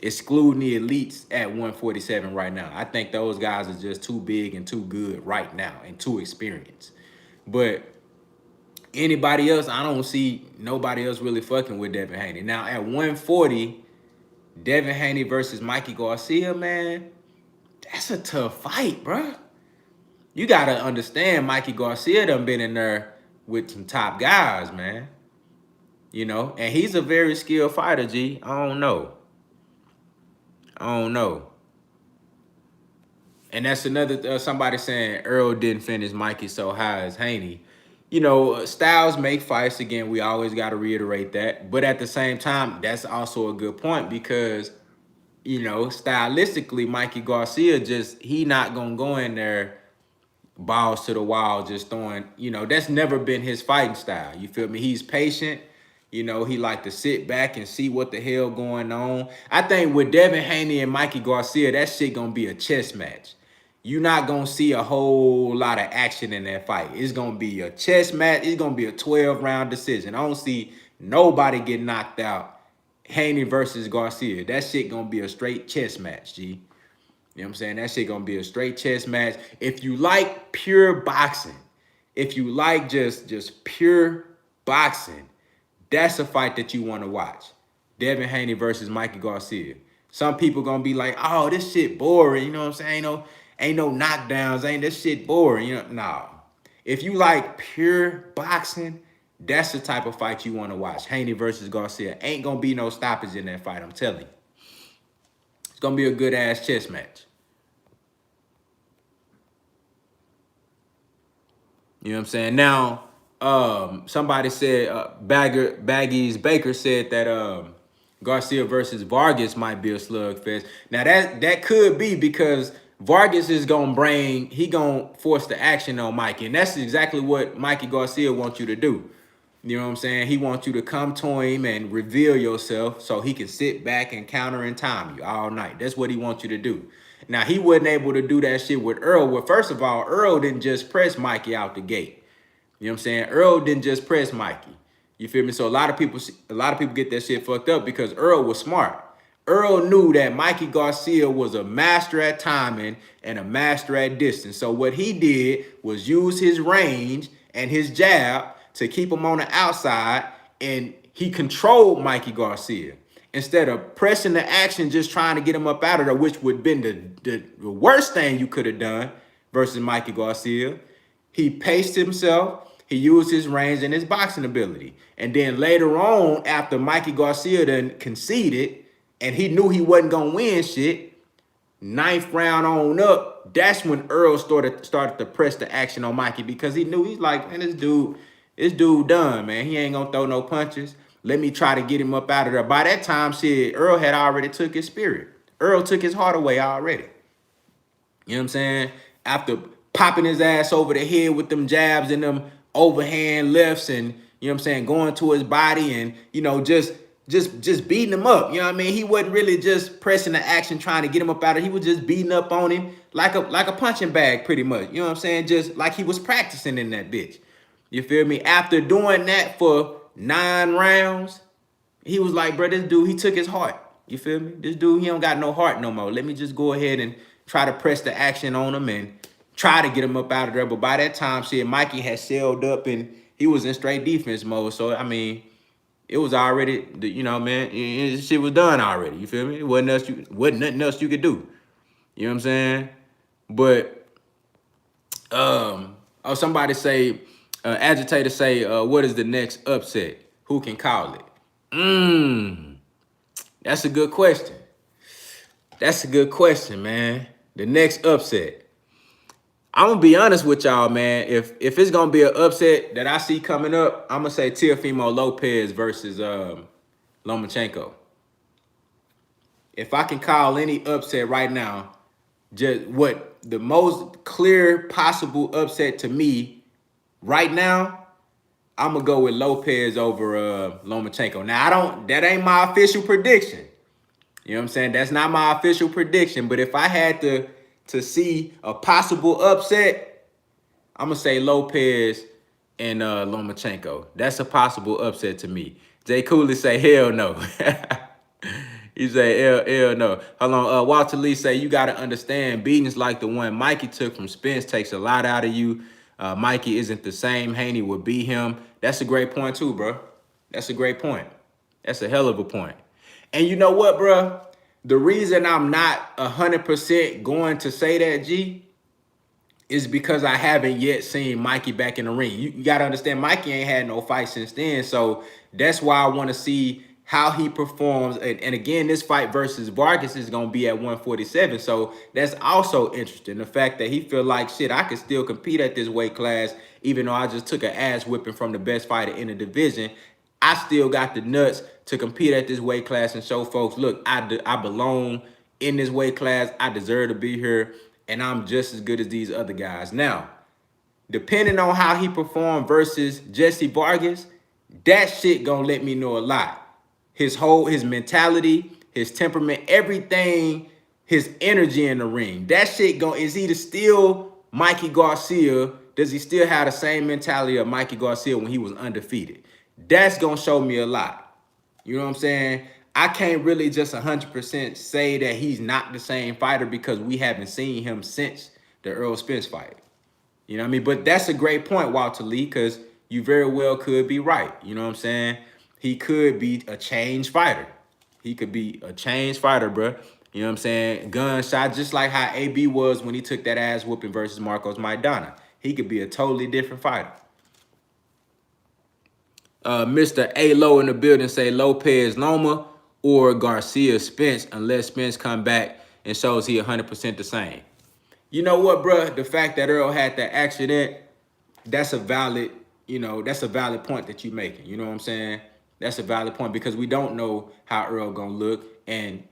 Excluding the elites at 147 right now. I think those guys are just too big and too good right now and too experienced. But anybody else, I don't see nobody else really fucking with Devin Haney. Now, at 140, Devin Haney versus Mikey Garcia, man, that's a tough fight, bro. You got to understand Mikey Garcia done been in there with some top guys, man. You know, and he's a very skilled fighter, G. I don't know. And that's another, somebody saying Earl didn't finish Mikey so high as Haney. You know, styles make fights. Again, we always got to reiterate that. But at the same time, that's also a good point because, you know, stylistically, Mikey Garcia he not going to go in there balls to the wall just throwing, you know, that's never been his fighting style. You feel me? He's patient. You know, he like to sit back and see what the hell going on. I think with Devin Haney and Mikey Garcia, that shit gonna be a chess match. you're not going to see a whole lot of action in that fight. It's going to be a chess match. It's going to be a 12-round decision. I don't see nobody get knocked out. Haney versus Garcia. That shit going to be a straight chess match, G. You know what I'm saying? That shit going to be a straight chess match. If you like pure boxing, if you like just pure boxing, that's a fight that you want to watch. Devin Haney versus Mikey Garcia. Some people gonna be like, oh, this shit boring. You know what I'm saying? Ain't no knockdowns. Ain't this shit boring? You know, no. If you like pure boxing, that's the type of fight you want to watch. Haney versus Garcia. Ain't gonna be no stoppage in that fight, I'm telling you. It's gonna be a good ass chess match. You know what I'm saying? Now, somebody said Baggies Baker said that Garcia versus Vargas might be a slugfest. Now that could be because Vargas is gonna force the action on Mikey, and that's exactly what Mikey Garcia wants you to do. You know what I'm saying? He wants you to come to him and reveal yourself so he can sit back and counter and time you all night. That's what he wants you to do. Now, he wasn't able to do that shit with Earl. Well, first of all, Earl didn't just press Mikey out the gate. You know what I'm saying? Earl didn't just press Mikey. You feel me? So a lot of people get that shit fucked up because Earl was smart. Earl knew that Mikey Garcia was a master at timing and a master at distance. So what he did was use his range and his jab to keep him on the outside, and he controlled Mikey Garcia. Instead of pressing the action, just trying to get him up out of there, which would have been the worst thing you could have done versus Mikey Garcia, he paced himself. He used his range and his boxing ability. And then later on, after Mikey Garcia then conceded, and he knew he wasn't going to win shit, 9th round on up, that's when Earl started to press the action on Mikey, because he knew, he's like, man, this dude done, man. He ain't going to throw no punches. Let me try to get him up out of there. By that time, shit, Earl had already took his spirit. Earl took his heart away already. You know what I'm saying? After popping his ass over the head with them jabs and them overhand lefts, and, you know what I'm saying, going to his body and, you know, just beating him up. You know what I mean? He wasn't really just pressing the action trying to get him up out of it. He was just beating up on him like a punching bag, pretty much. You know what I'm saying? Just like he was practicing in that bitch. You feel me? After doing that for 9 rounds, he was like, bro, this dude, he took his heart. You feel me? This dude, he don't got no heart no more. Let me just go ahead and try to press the action on him and try to get him up out of there. But by that time, shit, Mikey had sailed up and he was in straight defense mode. So, I mean, it was already, you know, man, shit was done already. You feel me? It wasn't nothing else you could do. You know what I'm saying? But, somebody say, agitator say, what is the next upset? Who can call it? That's a good question. That's a good question, man. The next upset. I'm going to be honest with y'all, man. If it's going to be an upset that I see coming up, I'm going to say Teofimo Lopez versus Lomachenko. If I can call any upset right now, just what the most clear possible upset to me right now, I'm going to go with Lopez over Lomachenko. Now, that ain't my official prediction. You know what I'm saying? That's not my official prediction. But if I had to see a possible upset, I'm going to say Lopez and Lomachenko. That's a possible upset to me. Jay Cooley say, hell no. He say, hell no. Hold on. Walter Lee say, you got to understand, beatings like the one Mikey took from Spence takes a lot out of you. Mikey isn't the same. Haney would beat him. That's a great point too, bro. That's a great point. That's a hell of a point. And you know what, bro? The reason I'm not 100% going to say that, G, is because I haven't yet seen Mikey back in the ring. You got to understand, Mikey ain't had no fight since then. So that's why I want to see how he performs. And again, this fight versus Vargas is going to be at 147. So that's also interesting. The fact that he feel like, shit, I can still compete at this weight class, even though I just took an ass whipping from the best fighter in the division. I still got the nuts to compete at this weight class and show folks, look, I belong in this weight class. I deserve to be here, and I'm just as good as these other guys. Now, depending on how he performed versus Jesse Vargas, that shit gonna let me know a lot. His mentality, his temperament, everything, his energy in the ring. That shit is he still Mikey Garcia? Does he still have the same mentality of Mikey Garcia when he was undefeated? That's gonna show me a lot. You know what I'm saying? I can't really just 100% say that he's not the same fighter because we haven't seen him since the Errol Spence fight. You know what I mean? But that's a great point, Walter Lee, because you very well could be right. You know what I'm saying? He could be a changed fighter. He could be a changed fighter, bro. You know what I'm saying? Gunshot, just like how AB was when he took that ass whooping versus Marcos Maidana. He could be a totally different fighter. Mr. A. Low in the building say Lopez Loma or Garcia Spence, unless Spence come back and shows he 100% the same. You know what, bro? The fact that Earl had that accident, that's a valid, that's a valid point that you're making. You know what I'm saying? That's a valid point because we don't know how Earl gonna look. And,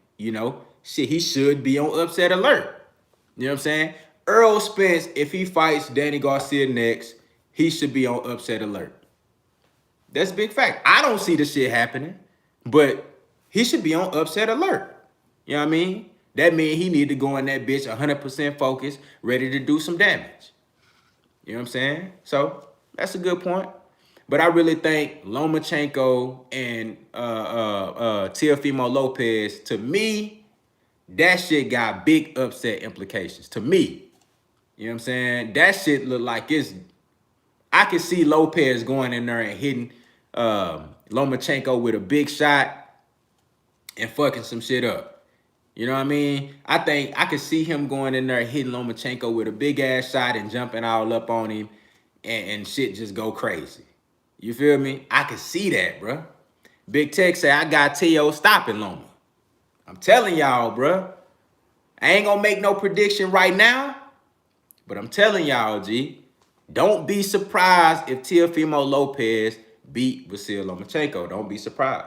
shit, he should be on upset alert. You know what I'm saying? Earl Spence, if he fights Danny Garcia next, he should be on upset alert. That's a big fact. I don't see the shit happening, but he should be on upset alert. You know what I mean? That means he need to go in that bitch 100% focused, ready to do some damage. You know what I'm saying? So that's a good point. But I really think Lomachenko and Teofimo Lopez, to me, that shit got big upset implications. To me. You know what I'm saying? That shit look like I could see Lopez going in there and hitting Lomachenko with a big shot and fucking some shit up. You know what I mean? I think I could see him going in there hitting Lomachenko with a big ass shot and jumping all up on him and shit just go crazy. You feel me? I could see that, bro. Big Tech say, I got T.O. stopping Loma. I'm telling y'all, bro. I ain't gonna make no prediction right now, but I'm telling y'all, G, don't be surprised if Teofimo Lopez beat Vasil Lomachenko. Don't be surprised.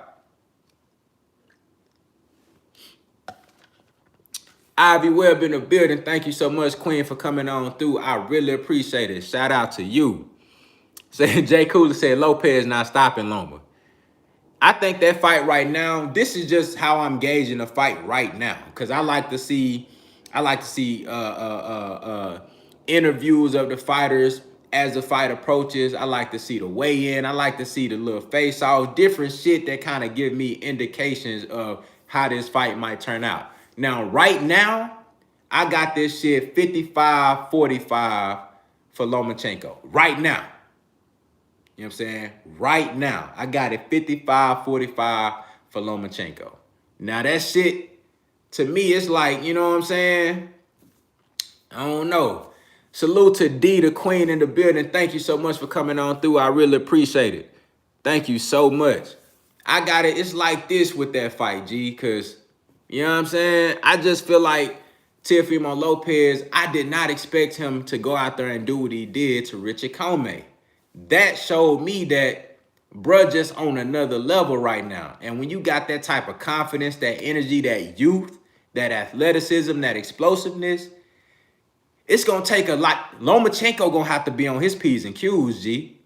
Ivy Webb in the building. Thank you so much, Queen, for coming on through. I really appreciate it. Shout out to you. Jay Cooler said Lopez not stopping Loma. I think that fight right now, this is just how I'm gauging the fight right now. Because I like to see interviews of the fighters as the fight approaches. I like to see the weigh-in. I like to see the little face-off, different shit that kind of give me indications of how this fight might turn out. Now, right now, I got this shit 55-45 for Lomachenko. Right now. You know what I'm saying? Right now. I got it 55-45 for Lomachenko. Now, that shit, to me, it's like, you know what I'm saying? I don't know. Salute to D, the Queen in the building. Thank you so much for coming on through. I really appreciate it. Thank you so much. I got it. It's like this with that fight, G, because, you know what I'm saying? I just feel like Teofimo Lopez, I did not expect him to go out there and do what he did to Richard Comey. That showed me that bruh just on another level right now. And when you got that type of confidence, that energy, that youth, that athleticism, that explosiveness, it's going to take a lot. Lomachenko going to have to be on his P's and Q's, G.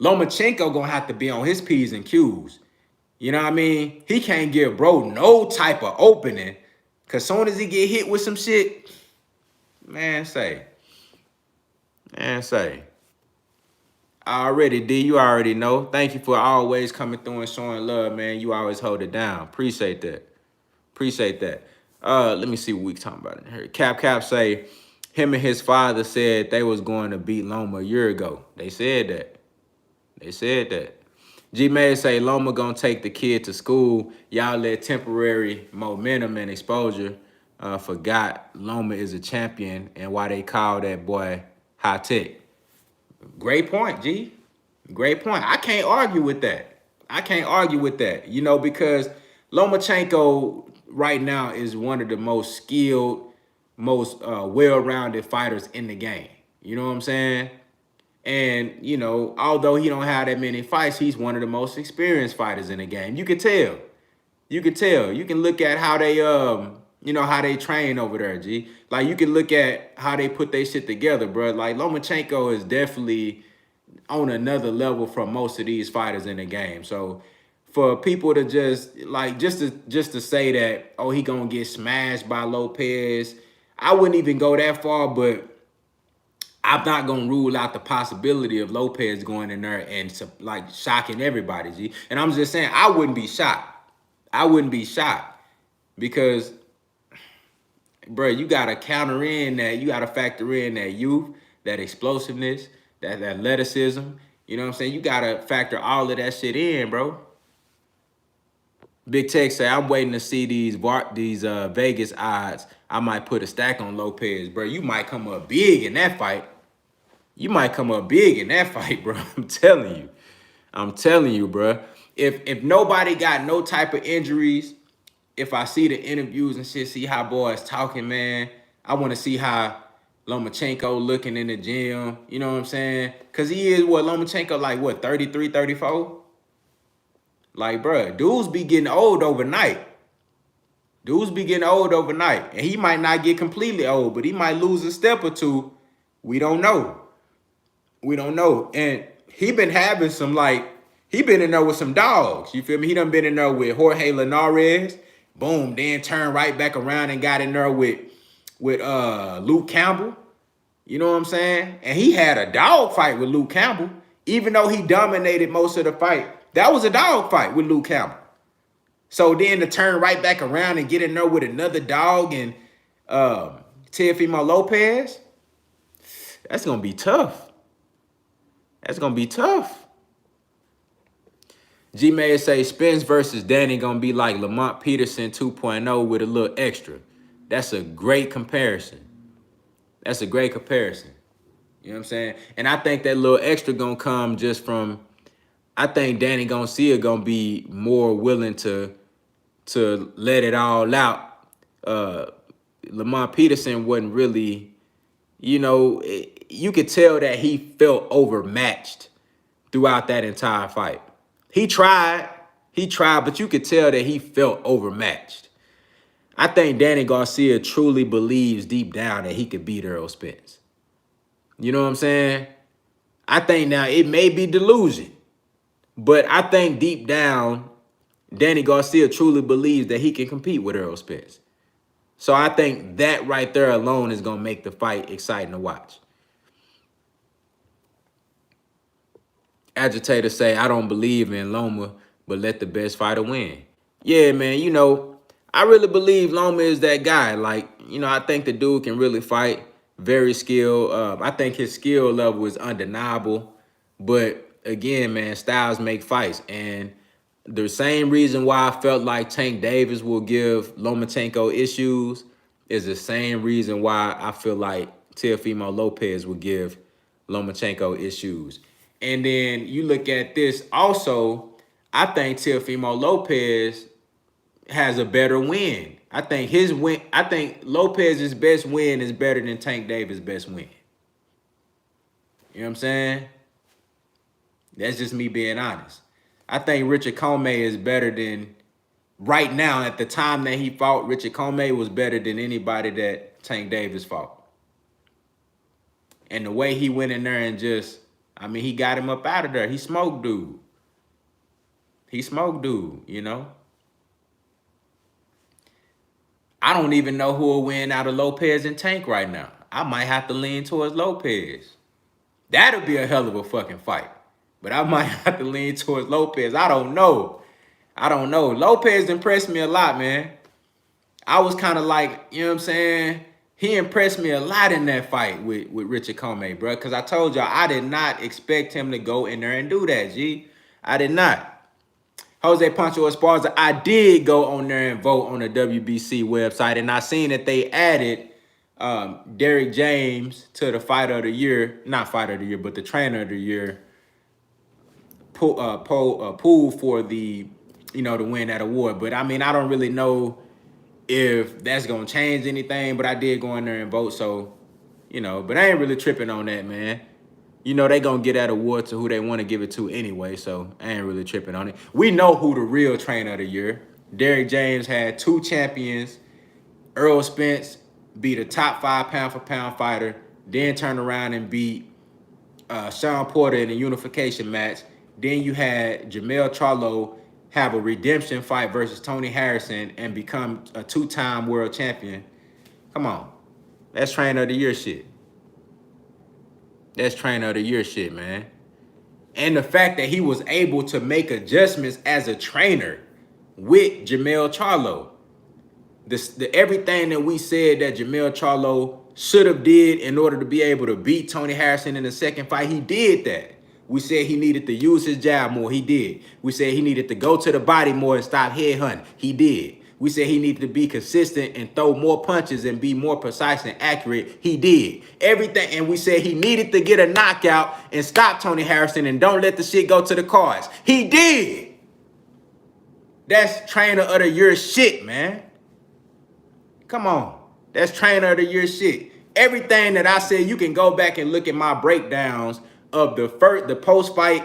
Lomachenko going to have to be on his P's and Q's. You know what I mean? He can't give bro no type of opening. Because soon as he get hit with some shit, man, say. Already, D, you already know. Thank you for always coming through and showing love, man. You always hold it down. Appreciate that. Let me see what we talking about in here. Cap say, him and his father said they was going to beat Loma a year ago. They said that. G-May say Loma gonna take the kid to school. Y'all let temporary momentum and exposure forgot Loma is a champion and why they call that boy high tech. Great point, G. Great point. I can't argue with that. You know, because Lomachenko right now is one of the most skilled, most well-rounded fighters in the game. You know what I'm saying? And, you know, although he don't have that many fights, he's one of the most experienced fighters in the game. You could tell. You can look at how they, how they train over there, G. Like, you can look at how they put their shit together, bro. Like, Lomachenko is definitely on another level from most of these fighters in the game. So, for people to just to say that, oh, he gonna get smashed by Lopez. I wouldn't even go that far, but I'm not gonna rule out the possibility of Lopez going in there and like shocking everybody, G. And I'm just saying, I wouldn't be shocked. I wouldn't be shocked because, bro, you gotta counter in that. You gotta factor in that youth, that explosiveness, that athleticism. You know what I'm saying? You gotta factor all of that shit in, bro. Big Tech say, I'm waiting to see these Vegas odds. I might put a stack on Lopez, bro. You might come up big in that fight. You might come up big in that fight, bro. I'm telling you. I'm telling you, bro. If nobody got no type of injuries, if I see the interviews and shit, see how boys talking, man, I want to see how Lomachenko looking in the gym. You know what I'm saying? Because he is, Lomachenko like, 33, 34? Like, bro, dudes be getting old overnight. Dudes be getting old overnight. And he might not get completely old, but he might lose a step or two. We don't know. We don't know. And he been having some, he been in there with some dogs. You feel me? He done been in there with Jorge Linares. Boom. Then turned right back around and got in there with Luke Campbell. You know what I'm saying? And he had a dog fight with Luke Campbell. Even though he dominated most of the fight, that was a dog fight with Luke Campbell. So then to turn right back around and get in there with another dog and Teofimo Lopez, that's going to be tough. That's going to be tough. G-May say Spence versus Danny going to be like Lamont Peterson 2.0 with a little extra. That's a great comparison. That's a great comparison. You know what I'm saying? And I think that little extra going to come just from, I think Danny Garcia going to be more willing to let it all out. Lamont Peterson wasn't really, you could tell that he felt overmatched throughout that entire fight. He tried, but you could tell that he felt overmatched. I think Danny Garcia truly believes deep down that he could beat Errol Spence. You know what I'm saying? I think now it may be delusion, but I think deep down, Danny Garcia truly believes that he can compete with Errol Spence. So I think that right there alone is going to make the fight exciting to watch. Agitators say, I don't believe in Loma, but let the best fighter win. Yeah, man, I really believe Loma is that guy. I think the dude can really fight, very skilled. I think his skill level is undeniable. But again, man, styles make fights. And the same reason why I felt like Tank Davis will give Lomachenko issues is the same reason why I feel like Teofimo Lopez will give Lomachenko issues. And then you look at this also, I think Teofimo Lopez has a better win. I think Lopez's best win is better than Tank Davis' best win. You know what I'm saying? That's just me being honest. I think Richard Comey is better than, right now, at the time that he fought, Richard Comey was better than anybody that Tank Davis fought. And the way he went in there and he got him up out of there. He smoked dude. I don't even know who will win out of Lopez and Tank right now. I might have to lean towards Lopez. That'll be a hell of a fucking fight. But I might have to lean towards Lopez. I don't know. Lopez impressed me a lot, man. I was kind of like, you know what I'm saying? He impressed me a lot in that fight with Richard Comey, bro. Because I told y'all, I did not expect him to go in there and do that, G. I did not. Jose Pancho Esparza, I did go on there and vote on the WBC website. And I seen that they added Derrick James to the Fighter of the Year. Not Fighter of the Year, but the Trainer of the Year pool for the, to win that award. But, I don't really know if that's going to change anything, but I did go in there and vote. So, but I ain't really tripping on that, man. They going to get that award to who they want to give it to anyway, so I ain't really tripping on it. We know who the real Trainer of the Year. Derrick James had 2 champions. Errol Spence beat a top 5 pound-for-pound fighter, then turned around and beat Sean Porter in a unification match. Then you had Jamel Charlo have a redemption fight versus Tony Harrison and become a 2-time world champion. Come on. That's trainer of the year shit. That's trainer of the year shit, man. And the fact that he was able to make adjustments as a trainer with Jermell Charlo. Everything that we said that Jermell Charlo should have did in order to be able to beat Tony Harrison in the second fight, he did that. We said he needed to use his jab more. He did. We said he needed to go to the body more and stop headhunting. He did. We said he needed to be consistent and throw more punches and be more precise and accurate. He did. Everything. And we said he needed to get a knockout and stop Tony Harrison and don't let the shit go to the cards. He did. That's trainer of the year shit, man. Come on. That's trainer of the year shit. Everything that I said, you can go back and look at my breakdowns of the post fight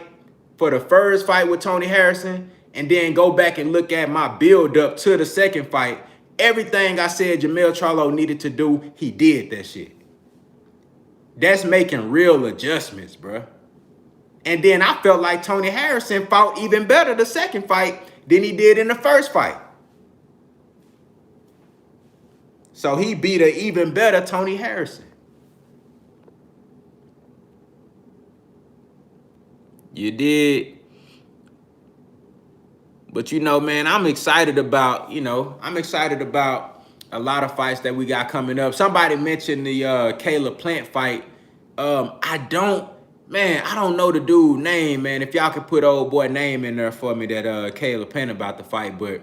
for the first fight with Tony Harrison, and then go back and look at my build up to the second fight. Everything I said Jermell Charlo needed to do, he did that shit. That's making real adjustments, bro. And then I felt like Tony Harrison fought even better the second fight than he did in the first fight. So he beat an even better Tony Harrison. You did. But, you know, man, I'm excited about, I'm excited about a lot of fights that we got coming up. Somebody mentioned the Caleb Plant fight. I don't know the dude's name, man. If y'all could put old boy name in there for me that Caleb Plant about the fight. But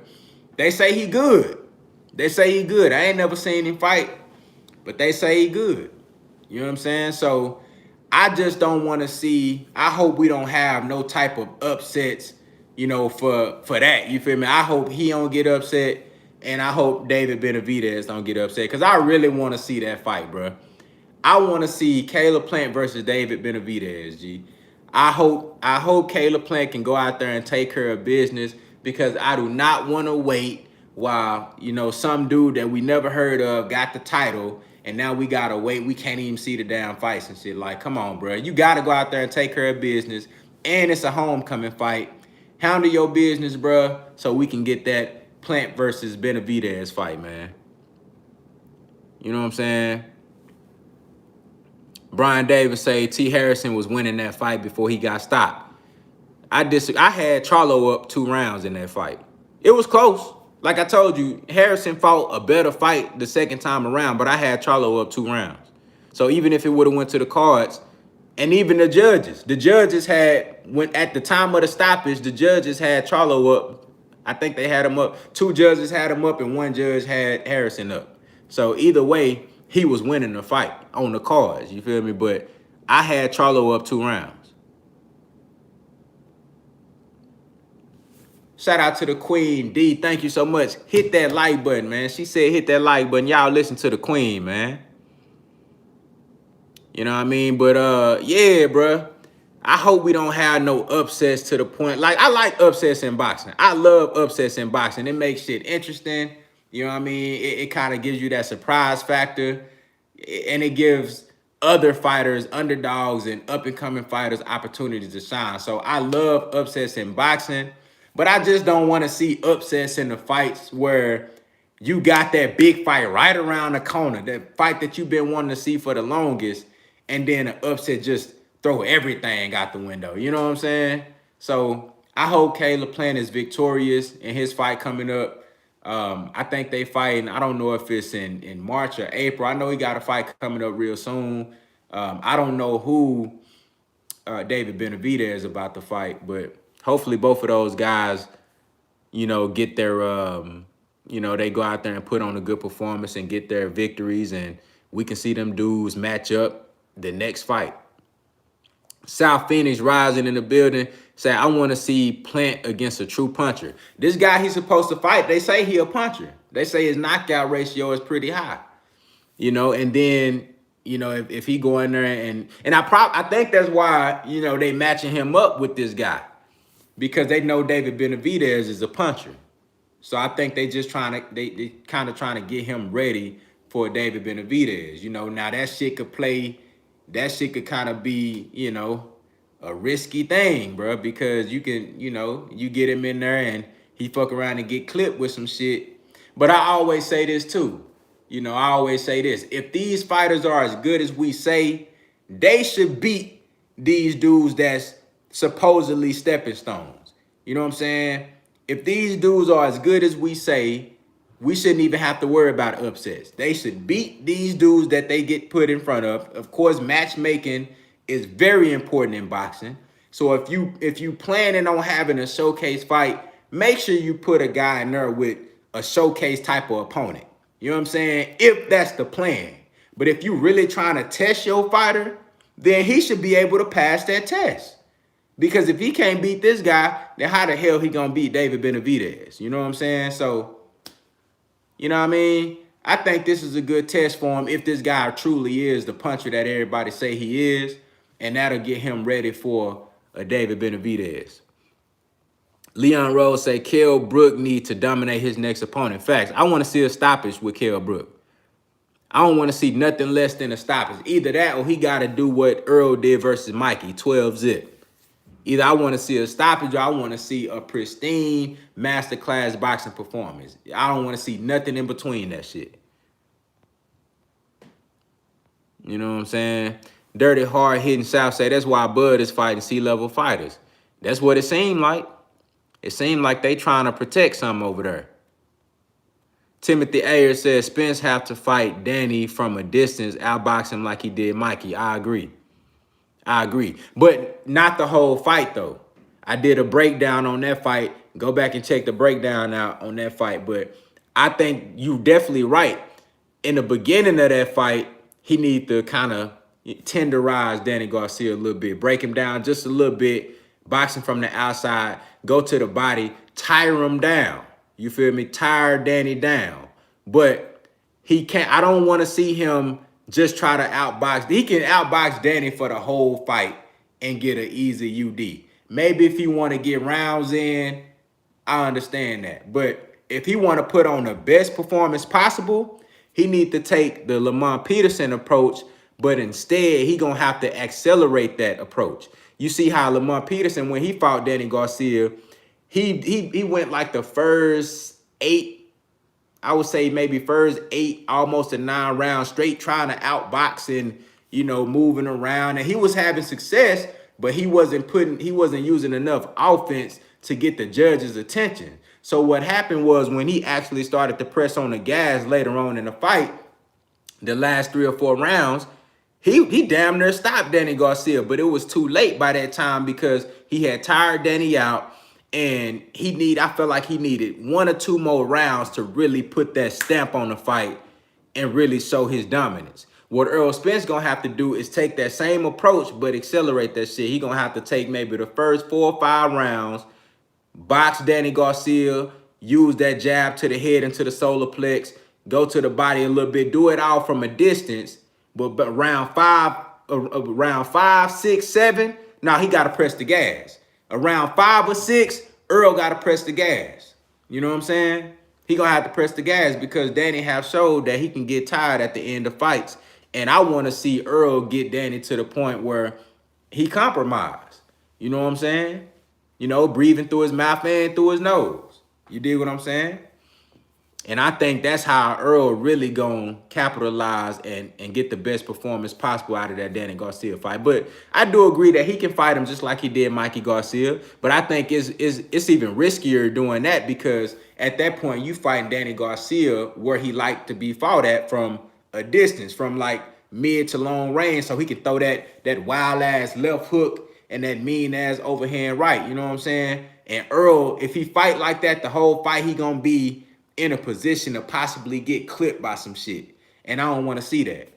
they say he good. They say he good. I ain't never seen him fight, but they say he good. You know what I'm saying? So I just don't want to see, I hope we don't have no type of upsets, for that. You feel me? I hope he don't get upset, and I hope David Benavidez don't get upset, because I really want to see that fight, bro. I want to see Caleb Plant versus David Benavidez, G. I hope Caleb Plant can go out there and take care of business, because I do not want to wait while, some dude that we never heard of got the title, and now we got to wait. We can't even see the damn fights and shit. Like, come on, bro. You got to go out there and take care of business, and it's a homecoming fight. Handle your business, bro, so we can get that Plant versus Benavidez fight, man. You know what I'm saying? Brian Davis say T. Harrison was winning that fight before he got stopped. I had Charlo up 2 rounds in that fight. It was close. Like I told you, Harrison fought a better fight the second time around, but I had Charlo up 2 rounds. So even if it would have went to the cards, and even the judges had, when at the time of the stoppage, the judges had Charlo up. I think they had him up. 2 judges had him up and 1 judge had Harrison up. So either way, he was winning the fight on the cards. You feel me? But I had Charlo up 2 rounds. Shout out to the Queen, D. Thank you so much. Hit that like button, man. She said hit that like button. Y'all listen to the Queen, man. You know what I mean? But, yeah, bro. I hope we don't have no upsets to the point. Like, I like upsets in boxing. I love upsets in boxing. It makes shit interesting. You know what I mean? It kind of gives you that surprise factor. And it gives other fighters, underdogs, and up-and-coming fighters opportunities to shine. So I love upsets in boxing. But I just don't want to see upsets in the fights where you got that big fight right around the corner, that fight that you've been wanting to see for the longest, and then an upset just throw everything out the window. You know what I'm saying? So I hope Caleb Plant is victorious in his fight coming up. I think they fighting, I don't know if it's in March or April. I know he got a fight coming up real soon. I don't know who David Benavidez is about to fight, but hopefully both of those guys, get their, they go out there and put on a good performance and get their victories, and we can see them dudes match up the next fight. South Phoenix Rising in the building. Say, I want to see Plant against a true puncher. This guy he's supposed to fight, they say he a puncher. They say his knockout ratio is pretty high. And then, if he go in there and I think that's why, they matching him up with this guy, because they know David Benavidez is a puncher. So I think they just they kind of trying to get him ready for David Benavidez. Now that shit could play, that shit could kind of be, a risky thing, bro, because you can, you know, you get him in there and he fuck around and get clipped with some shit. But I always say this too. You know, I always say this. If these fighters are as good as we say, they should beat these dudes that's supposedly stepping stones. You know what I'm saying? If these dudes are as good as we say, we shouldn't even have to worry about upsets. They should beat these dudes that they get put in front of. Of course, matchmaking is very important in boxing. So if you planning on having a showcase fight, make sure you put a guy in there with a showcase type of opponent. You know what I'm saying? If that's the plan. But if you really trying to test your fighter, then he should be able to pass that test. Because if he can't beat this guy, then how the hell he gonna beat David Benavidez? You know what I'm saying? So, you know what I mean? I think this is a good test for him if this guy truly is the puncher that everybody say he is, and that'll get him ready for a David Benavidez. Leon Rose say Kell Brook need to dominate his next opponent. Facts. I want to see a stoppage with Kell Brook. I don't want to see nothing less than a stoppage. Either that or he got to do what Earl did versus Mikey, 12-zip. Either I want to see a stoppage or I want to see a pristine masterclass boxing performance. I don't want to see nothing in between that shit. You know what I'm saying? Dirty, hard-hitting South say that's why Bud is fighting C-level fighters. That's what it seemed like. It seemed like they trying to protect something over there. Timothy Ayer says Spence have to fight Danny from a distance, outbox him like he did Mikey. I agree. I agree. But not the whole fight, though. I did a breakdown on that fight. Go back and check the breakdown out on that fight. But I think you're definitely right. In the beginning of that fight, he need to kind of tenderize Danny Garcia a little bit. Break him down just a little bit. Box him from the outside. Go to the body. Tire him down. You feel me? Tire Danny down. But he can't. I don't want to see him just try to outbox. He can outbox Danny for the whole fight and get an easy UD. Maybe if he want to get rounds in, I understand that. But if he want to put on the best performance possible, he need to take the Lamont Peterson approach, but instead he gonna have to accelerate that approach. You see how Lamont Peterson, when he fought Danny Garcia, he went like the first 8, I would say maybe first 8, almost to 9 rounds straight trying to outbox and, you know, moving around. And he was having success, but he wasn't using enough offense to get the judge's attention. So what happened was when he actually started to press on the gas later on in the fight, the last 3 or 4 rounds, he damn near stopped Danny Garcia, but it was too late by that time because he had tired Danny out. And I felt like he needed 1 or 2 more rounds to really put that stamp on the fight and really show his dominance. What Earl Spence gonna have to do is take that same approach, but accelerate that shit. He gonna have to take maybe the first 4 or 5 rounds, box Danny Garcia, use that jab to the head and to the solar plex, go to the body a little bit, do it all from a distance. But round 5, 6, 7, now he gotta press the gas. Around 5 or 6, Earl got to press the gas. You know what I'm saying? He going to have to press the gas because Danny have showed that he can get tired at the end of fights. And I want to see Earl get Danny to the point where he compromised. You know what I'm saying? You know, breathing through his mouth and through his nose. You dig what I'm saying? And I think that's how Earl really gonna capitalize and get the best performance possible out of that Danny Garcia fight. But I do agree that he can fight him just like he did Mikey Garcia. But I think it's even riskier doing that because at that point you fighting Danny Garcia where he liked to be fought at from a distance, from like mid to long range, so he can throw that wild ass left hook and that mean ass overhand right. You know what I'm saying? And Earl, if he fight like that the whole fight, he gonna be in a position to possibly get clipped by some shit. And I don't want to see that.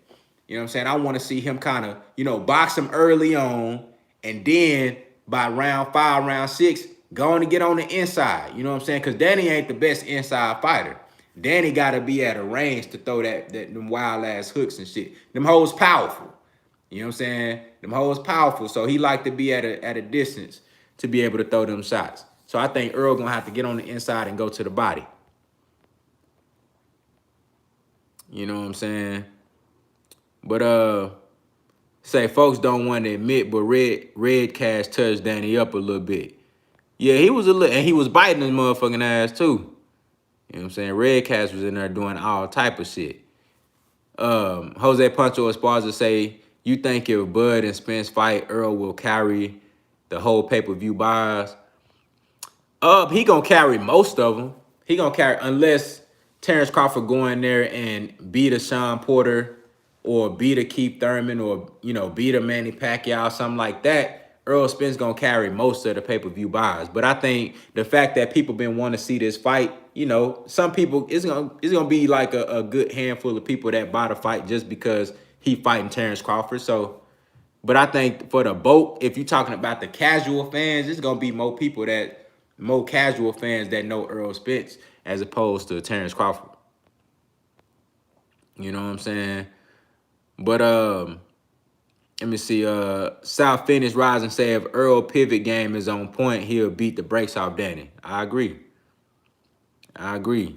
You know what I'm saying? I want to see him kind of, you know, box him early on. And then by round 5, round 6, going to get on the inside. You know what I'm saying? Because Danny ain't the best inside fighter. Danny got to be at a range to throw them wild ass hooks and shit. Them hoes powerful. You know what I'm saying? Them hoes powerful. So he like to be at a distance to be able to throw them shots. So I think Earl going to have to get on the inside and go to the body. You know what I'm saying? But Say folks don't want to admit, but Red Cash touched Danny up a little bit. Yeah, he was a little, and he was biting his motherfucking ass too. You know what I'm saying? Red Cash was in there doing all type of shit. Jose Pancho Esparza say, you think if Bud and Spence fight, Earl will carry the whole pay-per-view buys? He gonna carry most of them. He gonna carry, unless Terrence Crawford go in there and beat a Sean Porter or beat a Keith Thurman or, you know, beat a Manny Pacquiao, something like that. Earl Spence gonna carry most of the pay-per-view buys. But I think the fact that people been wanting to see this fight, you know, some people, it's gonna be like a good handful of people that buy the fight just because he fighting Terrence Crawford. So, but I think for the bulk, if you're talking about the casual fans, it's gonna be more casual fans that know Earl Spence as opposed to Terrence Crawford. You know what I'm saying? But let me see. South Phoenix Rising say if Earl pivot game is on point, he'll beat the brakes off Danny. I agree. I agree.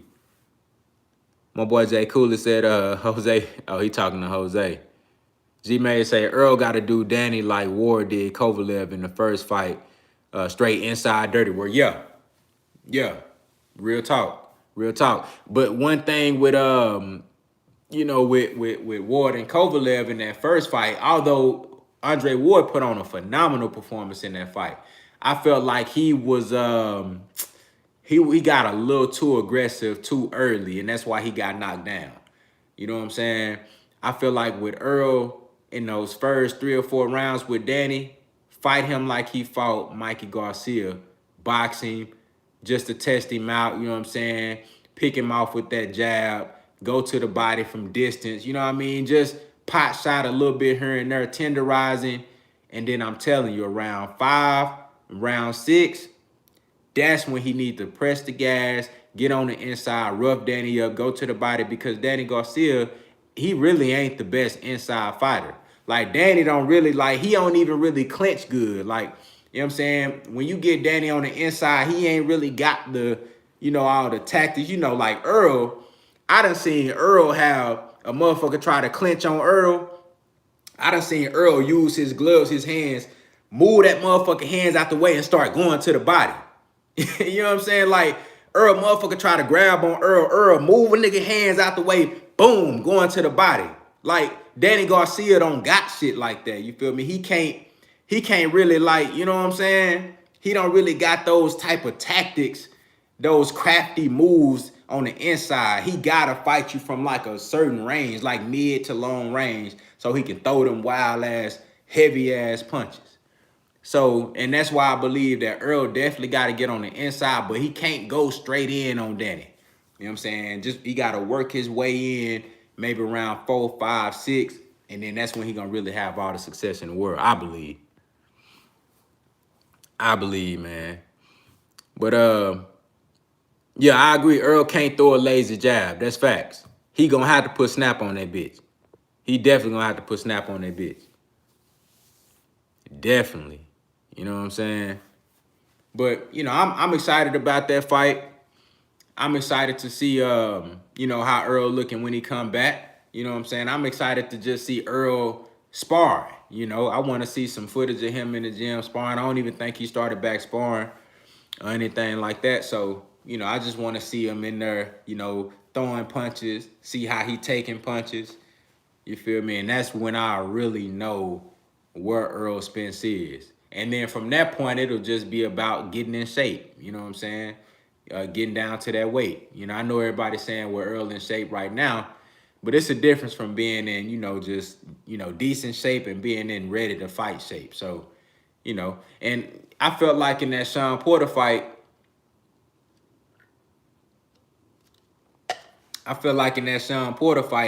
My boy Jay Cooler said Jose. Oh, he talking to Jose. G-May say Earl got to do Danny like Ward did Kovalev in the first fight. Straight inside dirty work. Yeah. Yeah. Real talk. Real talk. But one thing with you know, with Ward and Kovalev in that first fight, although Andre Ward put on a phenomenal performance in that fight, I felt like he was he got a little too aggressive too early, and that's why he got knocked down. You know what I'm saying? I feel like with Earl in those first 3 or 4 rounds with Danny, fight him like he fought Mikey Garcia, boxing, just to test him out, you know what I'm saying? Pick him off with that jab, go to the body from distance, you know what I mean? Just pot shot a little bit here and there, tenderizing. And then I'm telling you, around 5, round 6, that's when he needs to press the gas, get on the inside, rough Danny up, go to the body, because Danny Garcia, he really ain't the best inside fighter. Like, Danny don't really, like, he don't even really clinch good. Like, you know what I'm saying? When you get Danny on the inside, he ain't really got the, you know, all the tactics. You know, like Earl, I done seen Earl have a motherfucker try to clinch on Earl. I done seen Earl use his gloves, his hands, move that motherfucker hands out the way and start going to the body. You know what I'm saying? Like, Earl motherfucker try to grab on Earl move a nigga hands out the way, boom, going to the body. Like, Danny Garcia don't got shit like that. You feel me? He can't really, like, you know what I'm saying? He don't really got those type of tactics, those crafty moves on the inside. He gotta fight you from like a certain range, like mid to long range, so he can throw them wild ass, heavy ass punches. So, and that's why I believe that Earl definitely got to get on the inside, but he can't go straight in on Danny. You know what I'm saying? Just, he got to work his way in, maybe around 4, 5, 6, and then that's when he gonna really have all the success in the world, I believe. I believe, man. But yeah, I agree. Earl can't throw a lazy jab. That's facts. He gonna have to put snap on that bitch. He definitely gonna have to put snap on that bitch. Definitely. You know what I'm saying? But, you know, I'm excited about that fight. I'm excited to see, you know, how Earl looking when he come back. You know what I'm saying? I'm excited to just see Earl spar. You know, I want to see some footage of him in the gym sparring. I don't even think he started back sparring or anything like that. So, you know, I just want to see him in there, you know, throwing punches, see how he taking punches. You feel me? And that's when I really know where Earl Spence is. And then from that point, it'll just be about getting in shape. You know what I'm saying? Getting down to that weight. You know, I know everybody's saying we're Earl in shape right now, but it's a difference from being in, you know, just, you know, decent shape and being in ready to fight shape. So, you know, and I felt like in that Sean Porter fight,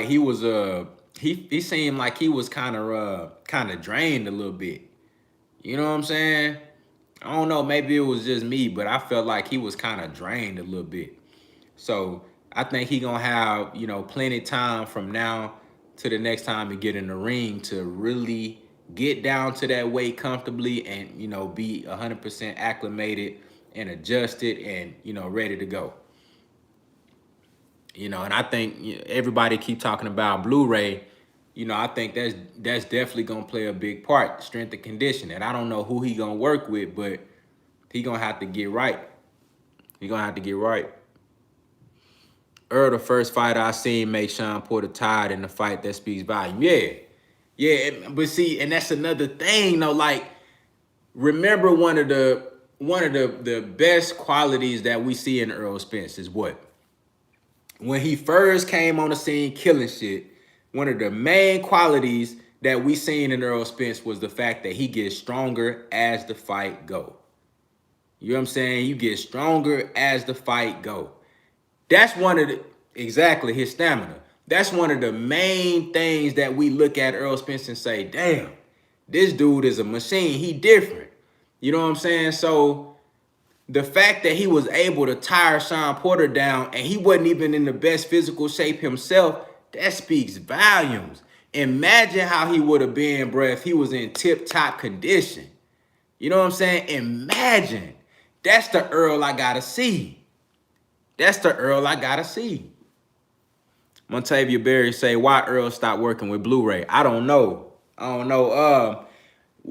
he was he seemed like he was kind of drained a little bit. You know what I'm saying? I don't know, maybe it was just me, but I felt like he was kind of drained a little bit. So I think he gonna have, you know, plenty of time from now to the next time he get in the ring to really get down to that weight comfortably and, you know, be 100% acclimated and adjusted and, you know, ready to go. You know, and I think everybody keep talking about Blu-ray. you know, I think that's definitely gonna play a big part, strength and conditioning. I don't know who he gonna work with, but he gonna have to get right. He gonna have to get right. Earl, the first fighter I seen make Sean Porter tired in the fight, that speaks volume. Yeah, yeah, but see, and that's another thing though. Like, remember one of the best qualities that we see in Earl Spence is what? When he first came on the scene killing shit, one of the main qualities that we seen in Earl Spence was the fact that he gets stronger as the fight go. You know what I'm saying? You get stronger as the fight go. That's one of the, exactly, his stamina. That's one of the main things that we look at Earl Spence and say, damn, this dude is a machine. He different. You know what I'm saying? So the fact that he was able to tire Sean Porter down and he wasn't even in the best physical shape himself, that speaks volumes. Imagine how he would have been, bro, if he was in tip-top condition. You know what I'm saying? Imagine. That's the Earl I gotta see. That's the Earl I gotta see. Montavia Berry say, why Earl stopped working with Blu-ray? I don't know.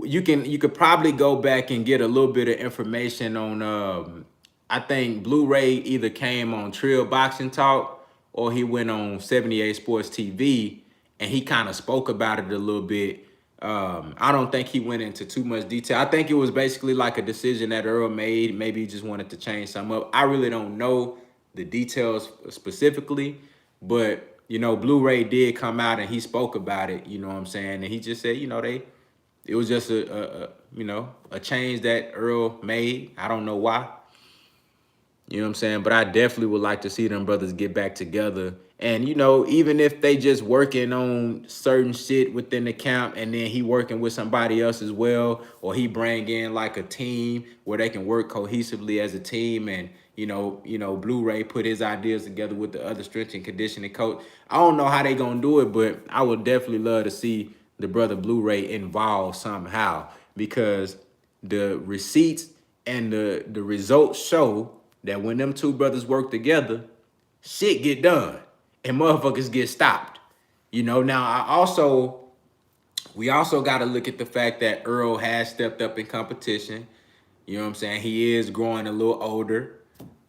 You could probably go back and get a little bit of information on I think Blu-ray either came on Trill Boxing Talk or he went on 78 Sports TV and he kind of spoke about it a little bit. I don't think he went into too much detail. I think it was basically like a decision that Earl made. Maybe he just wanted to change something up. I really don't know the details specifically, but you know, Blu-ray did come out and he spoke about it, you know what I'm saying? And he just said, you know, it was just a change that Earl made. I don't know why. You know what I'm saying? But I definitely would like to see them brothers get back together. And, you know, even if they just working on certain shit within the camp and then he working with somebody else as well, or he bring in like a team where they can work cohesively as a team and, you know, Blu-ray put his ideas together with the other strength and conditioning coach. I don't know how they gonna do it, but I would definitely love to see the brother Blu-ray involved somehow because the receipts and the results show that when them two brothers work together, shit get done and motherfuckers get stopped. You know, now we also got to look at the fact that Earl has stepped up in competition. You know what I'm saying? He is growing a little older.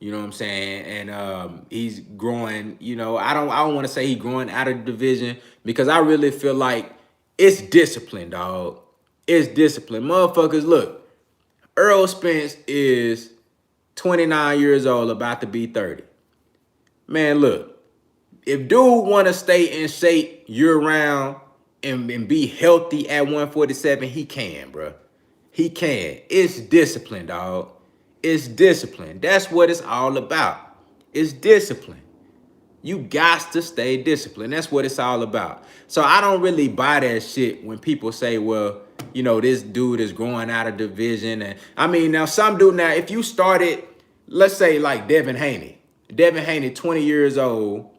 You know what I'm saying? And he's growing, you know, I don't want to say he's growing out of the division because I really feel like it's discipline, dog. It's discipline. Motherfuckers, look, Earl Spence is 29 years old, about to be 30. Man, look, if dude want to stay in shape year-round and be healthy at 147, he can, bro. He can. It's discipline, dog. It's discipline. That's what it's all about. It's discipline. You got to stay disciplined. That's what it's all about. So I don't really buy that shit when people say, well, you know, this dude is growing out of division. And I mean, now some dude, now if you started, let's say like Devin Haney. Devin Haney, 20 years old,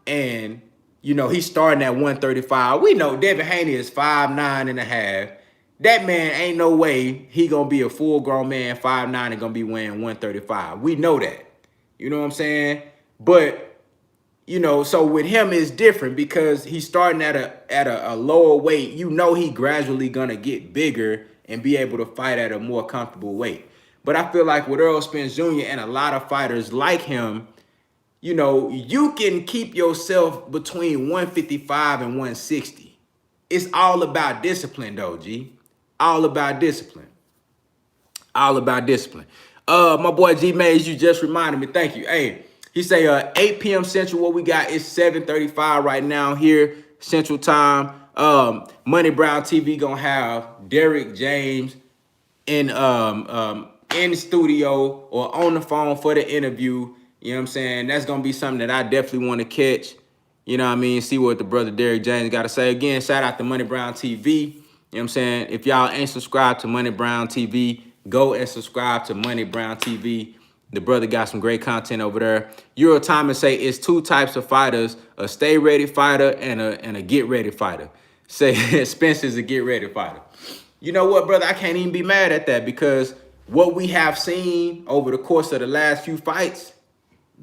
and, you know, he's starting at 135. We know Devin Haney is 5'9.5". That man ain't no way he gonna be a full-grown man, 5'9", and gonna be weighing 135. We know that. You know what I'm saying? But you know, so with him it's different because he's starting at a lower weight. You know he gradually gonna get bigger and be able to fight at a more comfortable weight. But I feel like with Earl Spence Jr. and a lot of fighters like him, you know, you can keep yourself between 155 and 160. It's all about discipline though, G. All about discipline. All about discipline. My boy G Mays, you just reminded me. Thank you. Hey, he say 8 p.m. Central. What we got is 7:35 right now here Central Time. Money Brown TV gonna have Derek James in the studio or on the phone for the interview. You know what I'm saying? That's gonna be something that I definitely want to catch. You know what I mean? See what the brother Derek James got to say. Again, shout out to Money Brown TV. You know what I'm saying? If y'all ain't subscribed to Money Brown TV, go and subscribe to Money Brown TV. The brother got some great content over there. Euro Thomas say it's two types of fighters, a stay ready fighter and a get ready fighter. Say Spencer's a get ready fighter. You know what, brother? I can't even be mad at that because what we have seen over the course of the last few fights,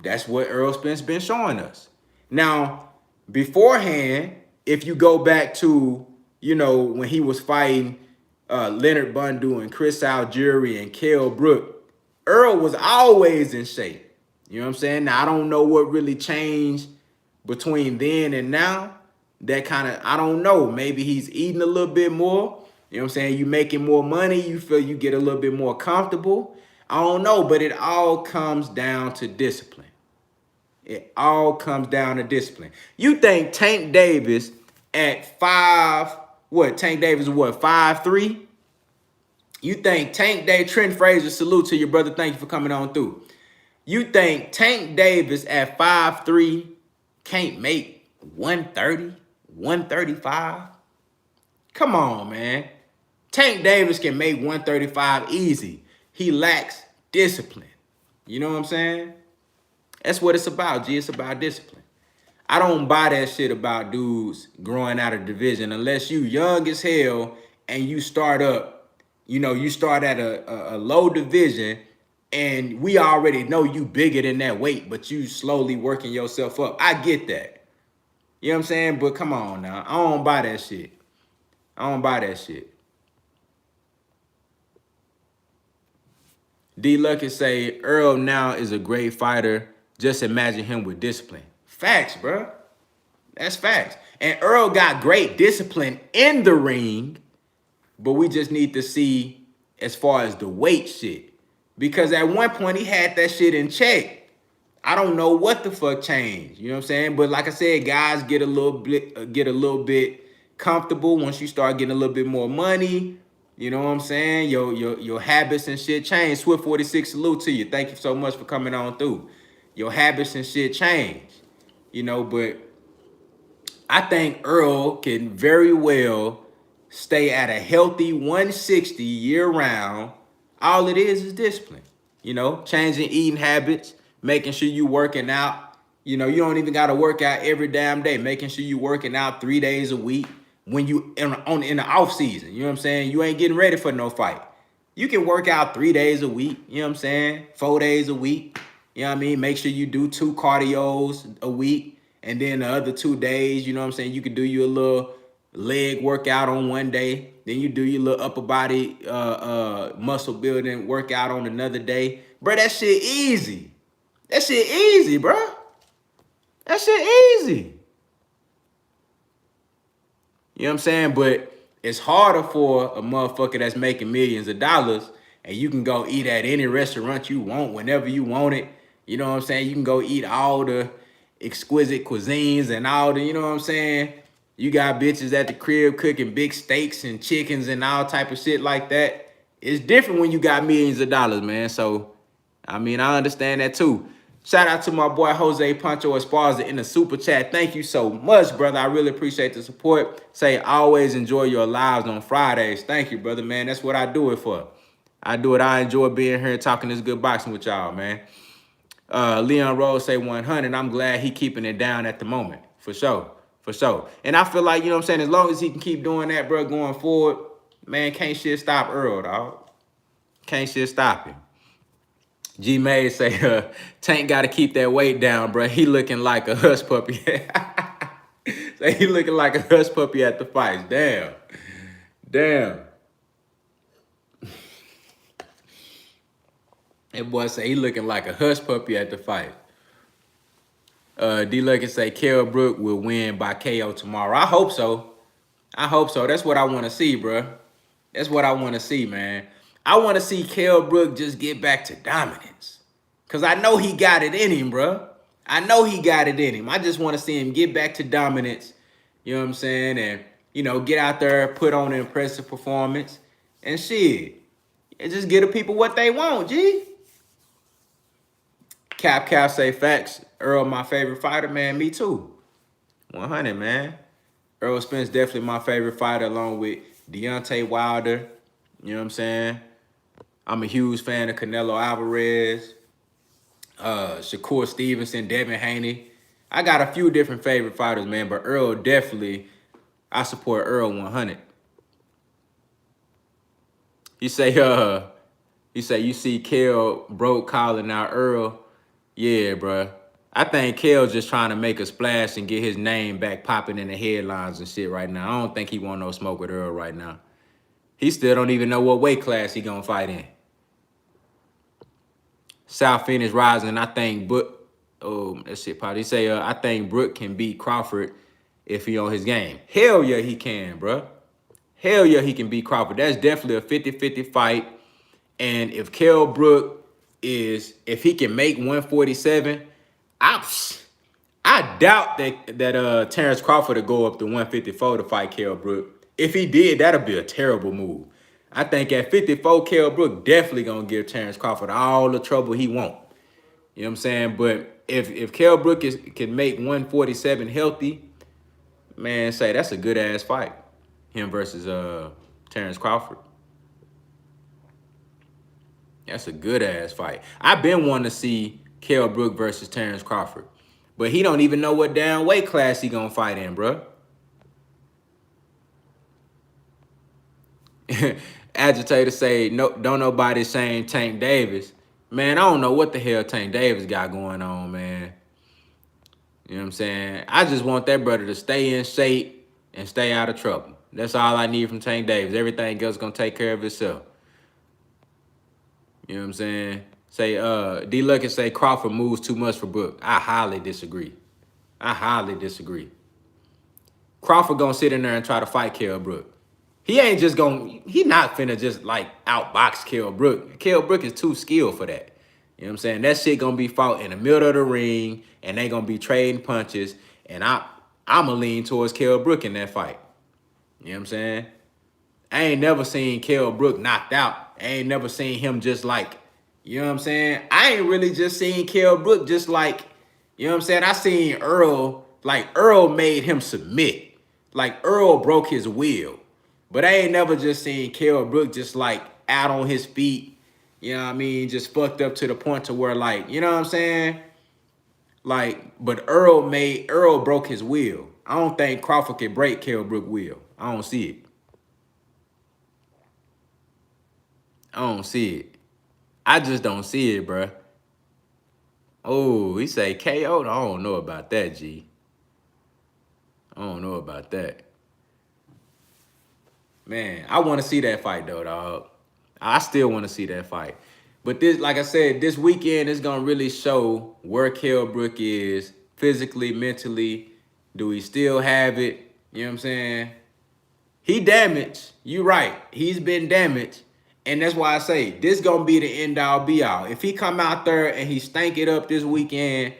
that's what Earl Spence been showing us. Now, beforehand, if you go back to, you know, when he was fighting Leonard Bundu and Chris Algieri and Kell Brook, Earl was always in shape. You know what I'm saying? Now, I don't know what really changed between then and now. That kind of, I don't know. Maybe he's eating a little bit more. You know what I'm saying? You making more money. You feel you get a little bit more comfortable. I don't know, but it all comes down to discipline. It all comes down to discipline. You think Tank Davis at Tank Davis what, 5'3"? You think Trent Frazier, salute to your brother. Thank you for coming on through. You think Tank Davis at 5'3" can't make 130, 135? Come on, man. Tank Davis can make 135 easy. He lacks discipline. You know what I'm saying? That's what it's about, G. It's about discipline. I don't buy that shit about dudes growing out of division unless you young as hell and you start up, you know, you start at a low division and we already know you bigger than that weight, but you slowly working yourself up. I get that. You know what I'm saying? But come on now. I don't buy that shit. I don't buy that shit. D. Lucky say, Earl now is a great fighter. Just imagine him with discipline. Facts, bro. That's facts. And Earl got great discipline in the ring, but we just need to see as far as the weight shit. Because at one point he had that shit in check. I don't know what the fuck changed. You know what I'm saying? But like I said, guys get a little bit comfortable once you start getting a little bit more money. You know what I'm saying? Your habits and shit change. Swift 46, salute to you. Thank you so much for coming on through. Your habits and shit change. You know, but I think Earl can very well stay at a healthy 160 year round. All it is discipline. You know, changing eating habits, making sure you working out. You know, you don't even got to work out every damn day. Making sure you working out 3 days a week when you in the off season. You know what I'm saying? You ain't getting ready for no fight. You can work out 3 days a week. You know what I'm saying? 4 days a week. You know what I mean? Make sure you do 2 cardios a week. And then the other 2 days, you know what I'm saying? You could do your little leg workout on one day. Then you do your little upper body muscle building workout on another day. Bro, that shit easy. That shit easy, bro. That shit easy. You know what I'm saying? But it's harder for a motherfucker that's making millions of dollars and you can go eat at any restaurant you want whenever you want it. You know what I'm saying? You can go eat all the exquisite cuisines and all the, you know what I'm saying? You got bitches at the crib cooking big steaks and chickens and all type of shit like that. It's different when you got millions of dollars, man. So, I mean, I understand that too. Shout out to my boy Jose Pancho Esparza in the super chat. Thank you so much, brother. I really appreciate the support. Say, always enjoy your lives on Fridays. Thank you, brother, man. That's what I do it for. I do it. I enjoy being here and talking this good boxing with y'all, man. Leon Rose say 100. I'm glad he keeping it down at the moment. For sure. For sure. And I feel like, you know what I'm saying, as long as he can keep doing that, bro, going forward, man, can't shit stop Earl, dog. Can't shit stop him. G May say, Tank got to keep that weight down, bro. He looking like a hush puppy. Say he looking like a hush puppy at the fights. Damn. Damn. That boy say he looking like a hush puppy at the fight. D Lucky say Kell Brook will win by KO tomorrow. I hope so. I hope so. That's what I want to see, bro. That's what I want to see, man. I want to see Kell Brook just get back to dominance. Because I know he got it in him, bro. I know he got it in him. I just want to see him get back to dominance. You know what I'm saying? And, you know, get out there, put on an impressive performance. And shit. And just get the people what they want, G. Cap say facts. Earl, my favorite fighter, man. Me too. 100, man. Earl Spence definitely my favorite fighter along with Deontay Wilder. You know what I'm saying? I'm a huge fan of Canelo Alvarez, Shakur Stevenson, Devin Haney. I got a few different favorite fighters, man, but Earl definitely, I support Earl 100. You say you see Kell Brook calling out Earl. Yeah, bruh. I think Kale's just trying to make a splash and get his name back popping in the headlines and shit right now. I don't think he want no smoke with Earl right now. He still don't even know what weight class he gonna fight in. South Phoenix Rising, I think that shit probably say I think Brook can beat Crawford if he on his game. Hell yeah, he can, bro. Hell yeah, he can beat Crawford. That's definitely a 50-50 fight. And if Kell Brook if he can make 147, I doubt that Terrence Crawford would go up to 154 to fight Kell Brook. If he did, that'd be a terrible move. I think at 54, Kell Brook definitely gonna give Terrence Crawford all the trouble he want. You know what I'm saying? But if Kell Brook can make 147 healthy, man, say that's a good ass fight. Him versus Terrence Crawford. That's a good ass fight. I've been wanting to see Kell Brook versus Terrence Crawford, but he don't even know what damn weight class he gonna fight in, bro. Agitator say no, don't nobody saying Tank Davis. Man, I don't know what the hell Tank Davis got going on, man. You know what I'm saying? I just want that brother to stay in shape and stay out of trouble. That's all I need from Tank Davis. Everything else gonna take care of itself. You know what I'm saying? Say, D Lucky say Crawford moves too much for Brook. I highly disagree. I highly disagree. Crawford gonna sit in there and try to fight Kell Brook. He not finna just like outbox Kell Brook. Kell Brook is too skilled for that. You know what I'm saying? That shit gonna be fought in the middle of the ring and they gonna be trading punches. And I'ma lean towards Kell Brook in that fight. You know what I'm saying? I ain't never seen Kell Brook knocked out. I ain't never seen him just like, you know what I'm saying? I ain't really just seen Kell Brook just like, you know what I'm saying? I seen Earl, like Earl made him submit. Like Earl broke his will. But I ain't never just seen Kell Brook just like out on his feet, you know what I mean? Just fucked up to the point to where like, you know what I'm saying? Like, but Earl broke his will. I don't think Crawford can break Kell Brook's will. I don't see it. I don't see it. I just don't see it, bruh. Oh, he say KO? I don't know about that, G. I don't know about that. Man, I want to see that fight, though, dog. I still want to see that fight. But this, like I said, this weekend is going to really show where Kell Brook is physically, mentally. Do he still have it? You know what I'm saying? He damaged. You right. He's been damaged. And that's why I say this going to be the end-all, be-all. If he come out there and he stank it up this weekend,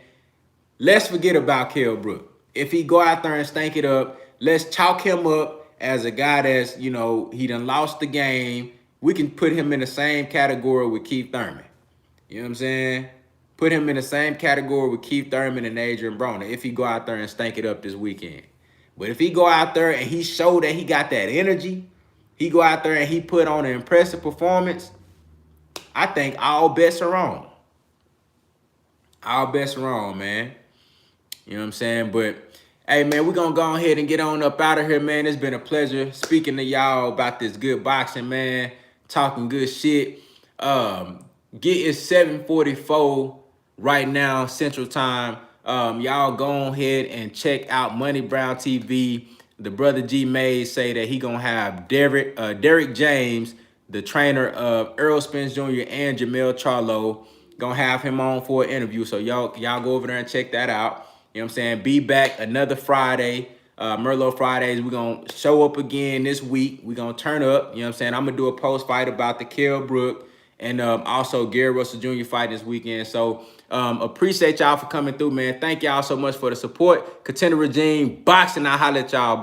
let's forget about Kell Brook. If he go out there and stank it up, let's chalk him up as a guy that's, you know, he done lost the game. We can put him in the same category with Keith Thurman. You know what I'm saying? Put him in the same category with Keith Thurman and Adrian Broner if he go out there and stank it up this weekend. But if he go out there and he show that he got that energy, he go out there and he put on an impressive performance, I think all bets are on. All bets are on, man. You know what I'm saying? But, hey, man, we're going to go ahead and get on up out of here, man. It's been a pleasure speaking to y'all about this good boxing, man. Talking good shit. It's 7:44 right now, Central Time. Y'all go ahead and check out Money Brown TV. The brother G Mays say that he going to have Derek James, the trainer of Earl Spence Jr. and Jamel Charlo. Going to have him on for an interview. So y'all go over there and check that out. You know what I'm saying? Be back another Friday. Merlot Fridays. We're going to show up again this week. We're going to turn up. You know what I'm saying? I'm going to do a post fight about the Kell Brook and also Gary Russell Jr. fight this weekend. So appreciate y'all for coming through, man. Thank y'all so much for the support. Contender Regime, boxing. I'll holler at y'all, boys.